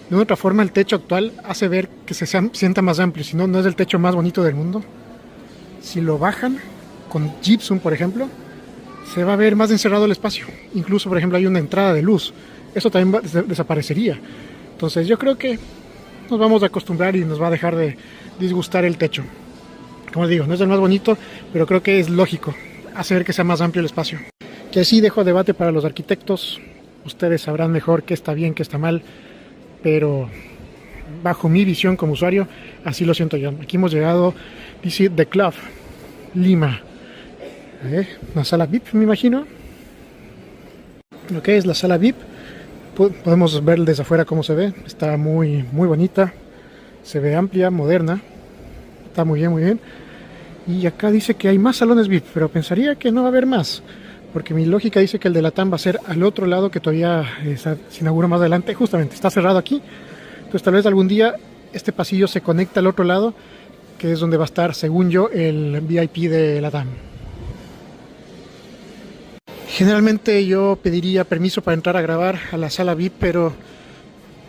De otra forma, el techo actual hace ver que se sienta más amplio, si no, no es el techo más bonito del mundo. Si lo bajan con gypsum, por ejemplo, se va a ver más encerrado el espacio. Incluso, por ejemplo, hay una entrada de luz. Eso también desaparecería. Entonces yo creo que nos vamos a acostumbrar y nos va a dejar de disgustar el techo. Como les digo, no es el más bonito, pero creo que es lógico hacer que sea más amplio el espacio. Que así dejo debate para los arquitectos. Ustedes sabrán mejor qué está bien, qué está mal, pero bajo mi visión como usuario, así lo siento yo. Aquí hemos llegado, dice The Club, Lima. Una sala VIP, me imagino. lo que es la sala VIP. Podemos ver desde afuera cómo se ve. Está muy bonita, se ve amplia, moderna, está muy bien. Y acá dice que hay más salones VIP, pero pensaría que no va a haber más, porque mi lógica dice que el de Latam va a ser al otro lado, que todavía se inaugura más adelante. Justamente está cerrado aquí, entonces tal vez algún día este pasillo se conecta al otro lado, que es donde va a estar, según yo, el VIP de Latam. Generalmente yo pediría permiso para entrar a grabar a la sala VIP, pero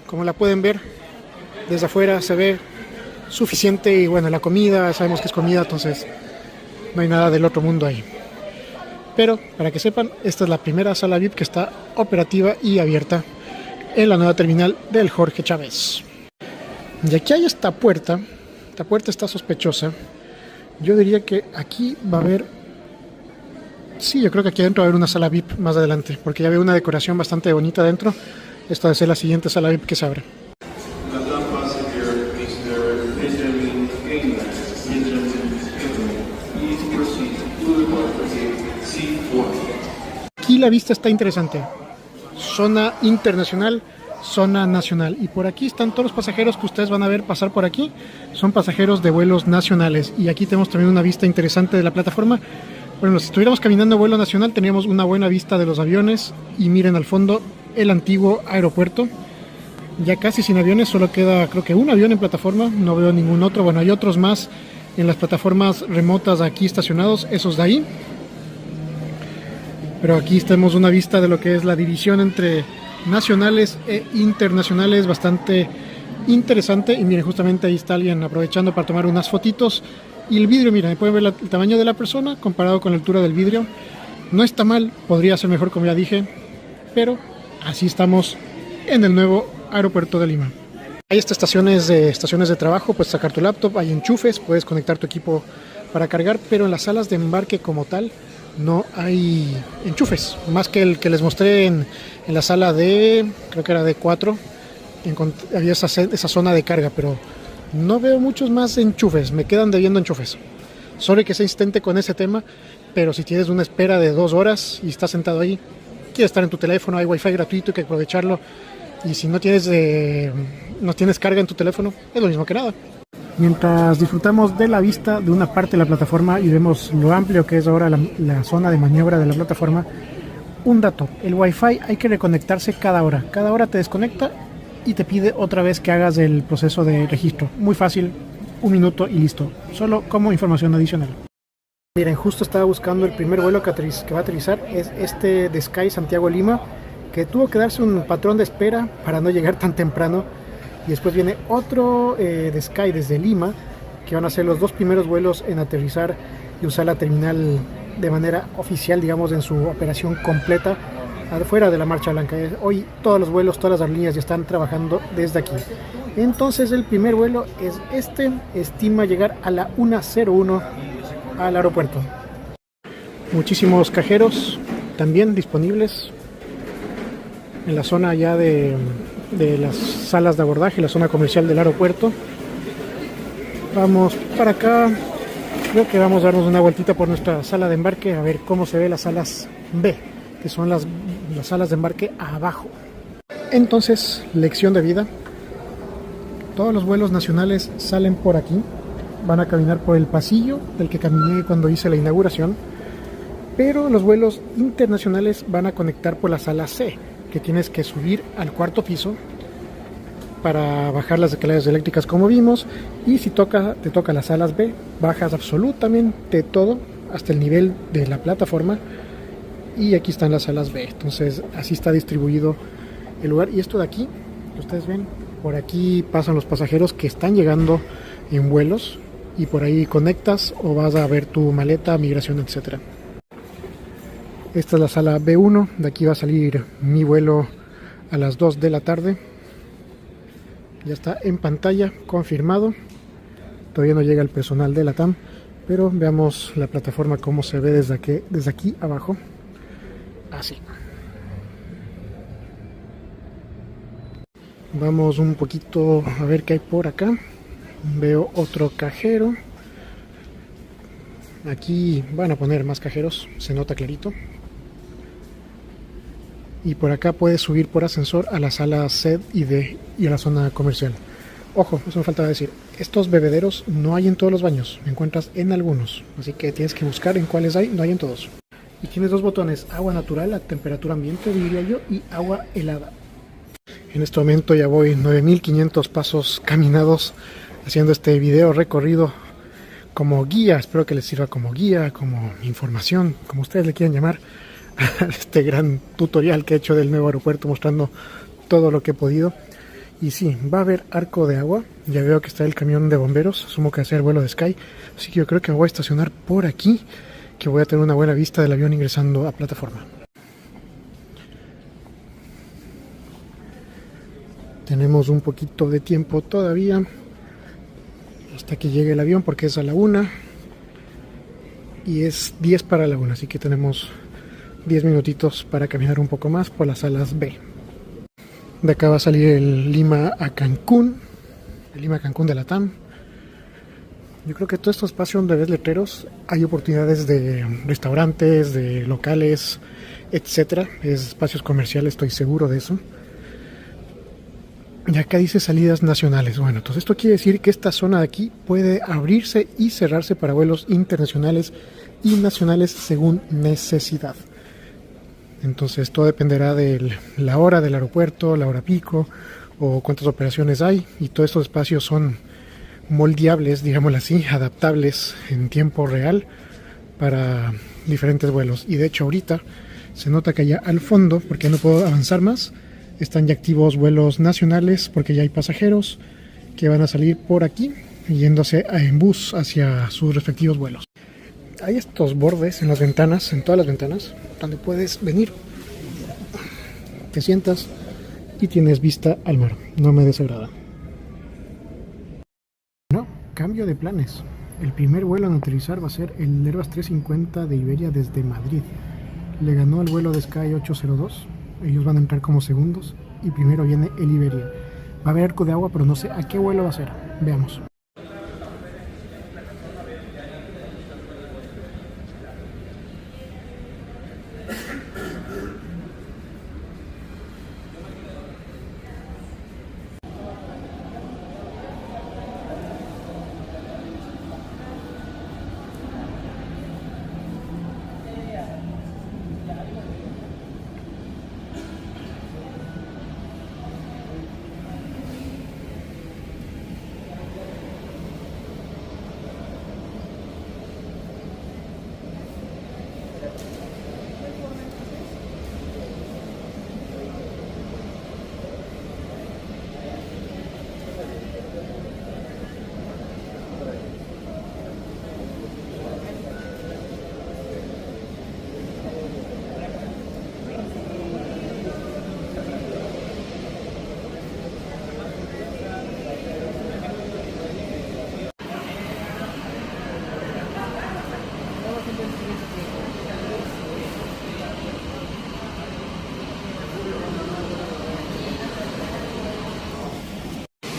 como la pueden ver desde afuera se ve suficiente. Y bueno, la comida, sabemos que es comida, entonces no hay nada del otro mundo ahí. Pero para que sepan, esta es la primera sala VIP que está operativa y abierta en la nueva terminal del Jorge Chávez. Y aquí hay esta puerta está sospechosa. Yo diría que aquí va a haber, sí, yo creo que aquí adentro va a haber una sala VIP más adelante, porque ya veo una decoración bastante bonita adentro. Esta va a ser la siguiente sala VIP que se abre. Aquí la vista está interesante. Zona internacional, zona nacional. Y por aquí están todos los pasajeros que ustedes van a ver pasar por aquí. Son pasajeros de vuelos nacionales. Y aquí tenemos también una vista interesante de la plataforma. Bueno, si estuviéramos caminando vuelo nacional, tendríamos una buena vista de los aviones. Y miren al fondo el antiguo aeropuerto. Ya casi sin aviones, solo queda creo que un avión en plataforma. No veo ningún otro. Bueno, hay otros más en las plataformas remotas aquí estacionados, esos de ahí. Pero aquí tenemos una vista de lo que es la división entre nacionales e internacionales, bastante interesante. Y miren, justamente ahí está alguien aprovechando para tomar unas fotitos. Y el vidrio, miren, pueden ver el tamaño de la persona comparado con la altura del vidrio. No está mal, podría ser mejor como ya dije, pero así estamos en el nuevo aeropuerto de Lima. Hay estaciones de trabajo, puedes sacar tu laptop, hay enchufes, puedes conectar tu equipo para cargar, pero en las salas de embarque como tal no hay enchufes, más que el que les mostré en la sala de, creo que era de 4, había esa zona de carga, pero no veo muchos más enchufes, me quedan debiendo enchufes. Sorry que sea insistente con ese tema, pero si tienes una espera de 2 horas y estás sentado ahí, quieres estar en tu teléfono, hay wifi gratuito, hay que aprovecharlo, y si no tienes carga en tu teléfono, es lo mismo que nada. Mientras disfrutamos de la vista de una parte de la plataforma y vemos lo amplio que es ahora la zona de maniobra de la plataforma, un dato: el Wi-Fi hay que reconectarse cada hora te desconecta y te pide otra vez que hagas el proceso de registro. Muy fácil, 1 minuto y listo, solo como información adicional. Miren, justo estaba buscando el primer vuelo que va a aterrizar, es este de Sky Santiago Lima, que tuvo que darse un patrón de espera para no llegar tan temprano. Y después viene otro de Sky desde Lima, que van a ser los 2 primeros vuelos en aterrizar y usar la terminal de manera oficial, digamos, en su operación completa, afuera de la Marcha Blanca. Hoy todos los vuelos, todas las aerolíneas ya están trabajando desde aquí. Entonces el primer vuelo es estima llegar a la 1:01 al aeropuerto. Muchísimos cajeros también disponibles en la zona ya de las salas de abordaje, la zona comercial del aeropuerto. Vamos para acá, creo que vamos a darnos una vueltita por nuestra sala de embarque a ver cómo se ve las salas B, que son las salas de embarque abajo. Entonces, lección de vida: todos los vuelos nacionales salen por aquí, van a caminar por el pasillo del que caminé cuando hice la inauguración, pero los vuelos internacionales van a conectar por la sala C, que tienes que subir al 4º piso para bajar las escaleras eléctricas como vimos, y si te toca las salas B, bajas absolutamente todo hasta el nivel de la plataforma, y aquí están las salas B. Entonces así está distribuido el lugar. Y esto de aquí, que ustedes ven, por aquí pasan los pasajeros que están llegando en vuelos, y por ahí conectas o vas a ver tu maleta, migración, etcétera. Esta es la sala B1, de aquí va a salir mi vuelo a las 2 de la tarde. Ya está en pantalla, confirmado. Todavía no llega el personal de Latam, pero veamos la plataforma cómo se ve desde aquí abajo. Así. Vamos un poquito a ver qué hay por acá. Veo otro cajero. Aquí van a poner más cajeros, se nota clarito. Y por acá puedes subir por ascensor a la sala C y D y a la zona comercial. Ojo, eso me faltaba decir. Estos bebederos no hay en todos los baños, encuentras en algunos. Así que tienes que buscar en cuáles hay, no hay en todos. Y tienes dos botones, agua natural a temperatura ambiente, diría yo, y agua helada. En este momento ya voy 9500 pasos caminados haciendo este video recorrido como guía. Espero que les sirva como guía, como información, como ustedes le quieran llamar, a este gran tutorial que he hecho del nuevo aeropuerto mostrando todo lo que he podido. Y sí, va a haber arco de agua. Ya veo que está el camión de bomberos, asumo que va a ser el vuelo de Sky, así que yo creo que me voy a estacionar por aquí, que voy a tener una buena vista del avión ingresando a plataforma. Tenemos un poquito de tiempo todavía hasta que llegue el avión, porque es a la 1 y es 10 para la 1, así que tenemos 10 minutitos para caminar un poco más por las salas B. De acá va a salir el Lima a Cancún, el Lima a Cancún de la TAM. Yo creo que todo este espacio donde ves letreros hay oportunidades de restaurantes, de locales, etcétera. Es espacios comerciales, estoy seguro de eso. Y acá dice salidas nacionales. Bueno, entonces esto quiere decir que esta zona de aquí puede abrirse y cerrarse para vuelos internacionales y nacionales según necesidad. Entonces todo dependerá de la hora del aeropuerto, la hora pico o cuántas operaciones hay, y todos estos espacios son moldeables, digámoslo así, adaptables en tiempo real para diferentes vuelos. Y de hecho ahorita se nota que allá al fondo, porque no puedo avanzar más, están ya activos vuelos nacionales porque ya hay pasajeros que van a salir por aquí yéndose en bus hacia sus respectivos vuelos. Hay estos bordes en las ventanas, en todas las ventanas, donde puedes venir, te sientas y tienes vista al mar. No me desagrada. No, cambio de planes. El primer vuelo en aterrizar va a ser el Airbus 350 de Iberia desde Madrid. Le ganó al vuelo de Sky 802. Ellos van a entrar como segundos y primero viene el Iberia. Va a haber arco de agua, pero no sé a qué vuelo va a ser. Veamos.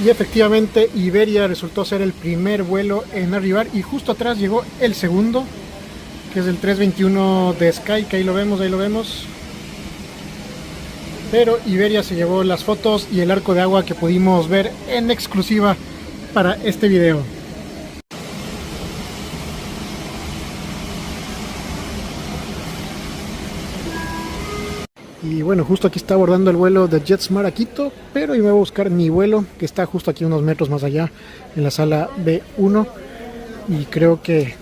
Y efectivamente Iberia resultó ser el primer vuelo en arribar, y justo atrás llegó el segundo, que es el 321 de Sky, que ahí lo vemos, Pero Iberia se llevó las fotos y el arco de agua que pudimos ver en exclusiva para este video. Y bueno, justo aquí está abordando el vuelo de JetSmart a Quito, pero yo me voy a buscar mi vuelo, que está justo aquí unos metros más allá, en la sala B1. Y creo que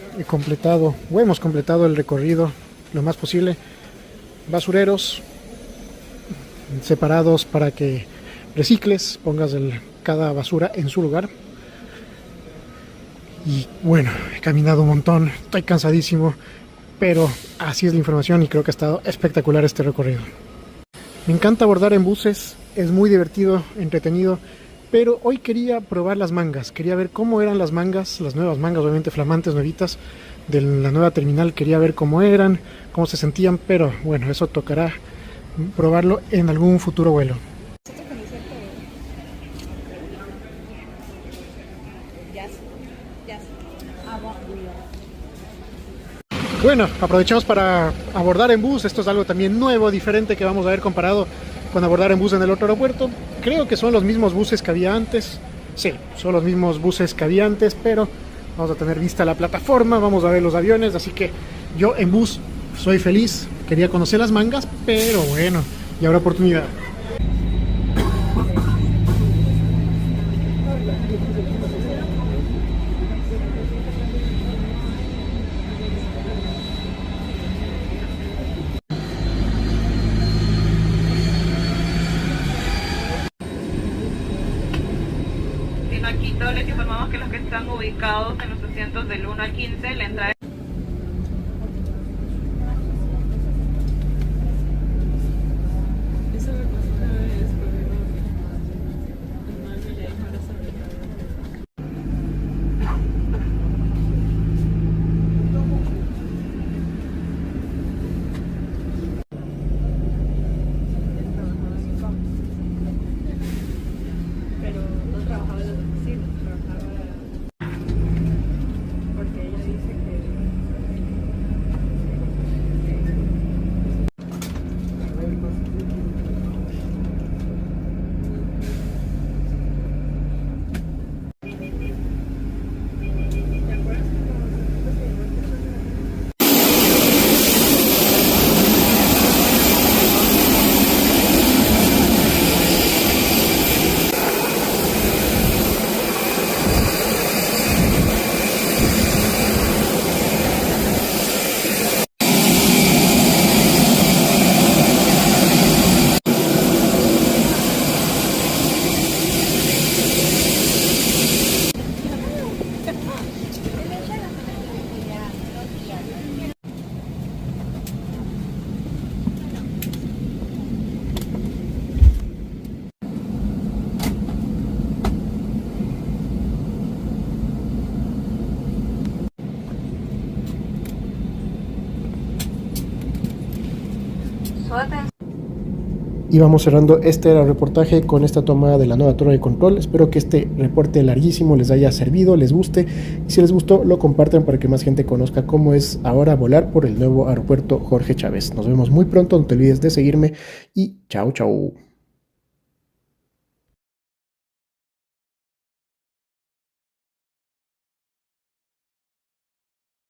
hemos completado el recorrido lo más posible. Basureros separados para que recicles, pongas cada basura en su lugar. Y bueno, he caminado un montón, estoy cansadísimo, pero así es la información y creo que ha estado espectacular este recorrido. Me encanta abordar en buses, es muy divertido, entretenido, pero hoy quería probar las mangas, quería ver cómo eran las mangas, las nuevas mangas, obviamente flamantes, nuevitas, de la nueva terminal. Quería ver cómo eran, cómo se sentían, pero bueno, eso tocará probarlo en algún futuro vuelo. Bueno, aprovechamos para abordar en bus. Esto es algo también nuevo, diferente que vamos a ver comparado con abordar en bus en el otro aeropuerto. Creo que son los mismos buses que había antes. Sí, son los mismos buses que había antes, pero vamos a tener vista la plataforma, vamos a ver los aviones, así que yo en bus soy feliz. Quería conocer las mangas, pero bueno, y habrá oportunidad. En Quito les informamos que los que están ubicados en los asientos del 1 al 15, la entrada. Y vamos cerrando este reportaje con esta toma de la nueva torre de control. Espero que este reporte larguísimo les haya servido, les guste. Y si les gustó, lo compartan para que más gente conozca cómo es ahora volar por el nuevo aeropuerto Jorge Chávez. Nos vemos muy pronto, no te olvides de seguirme y chao, chao.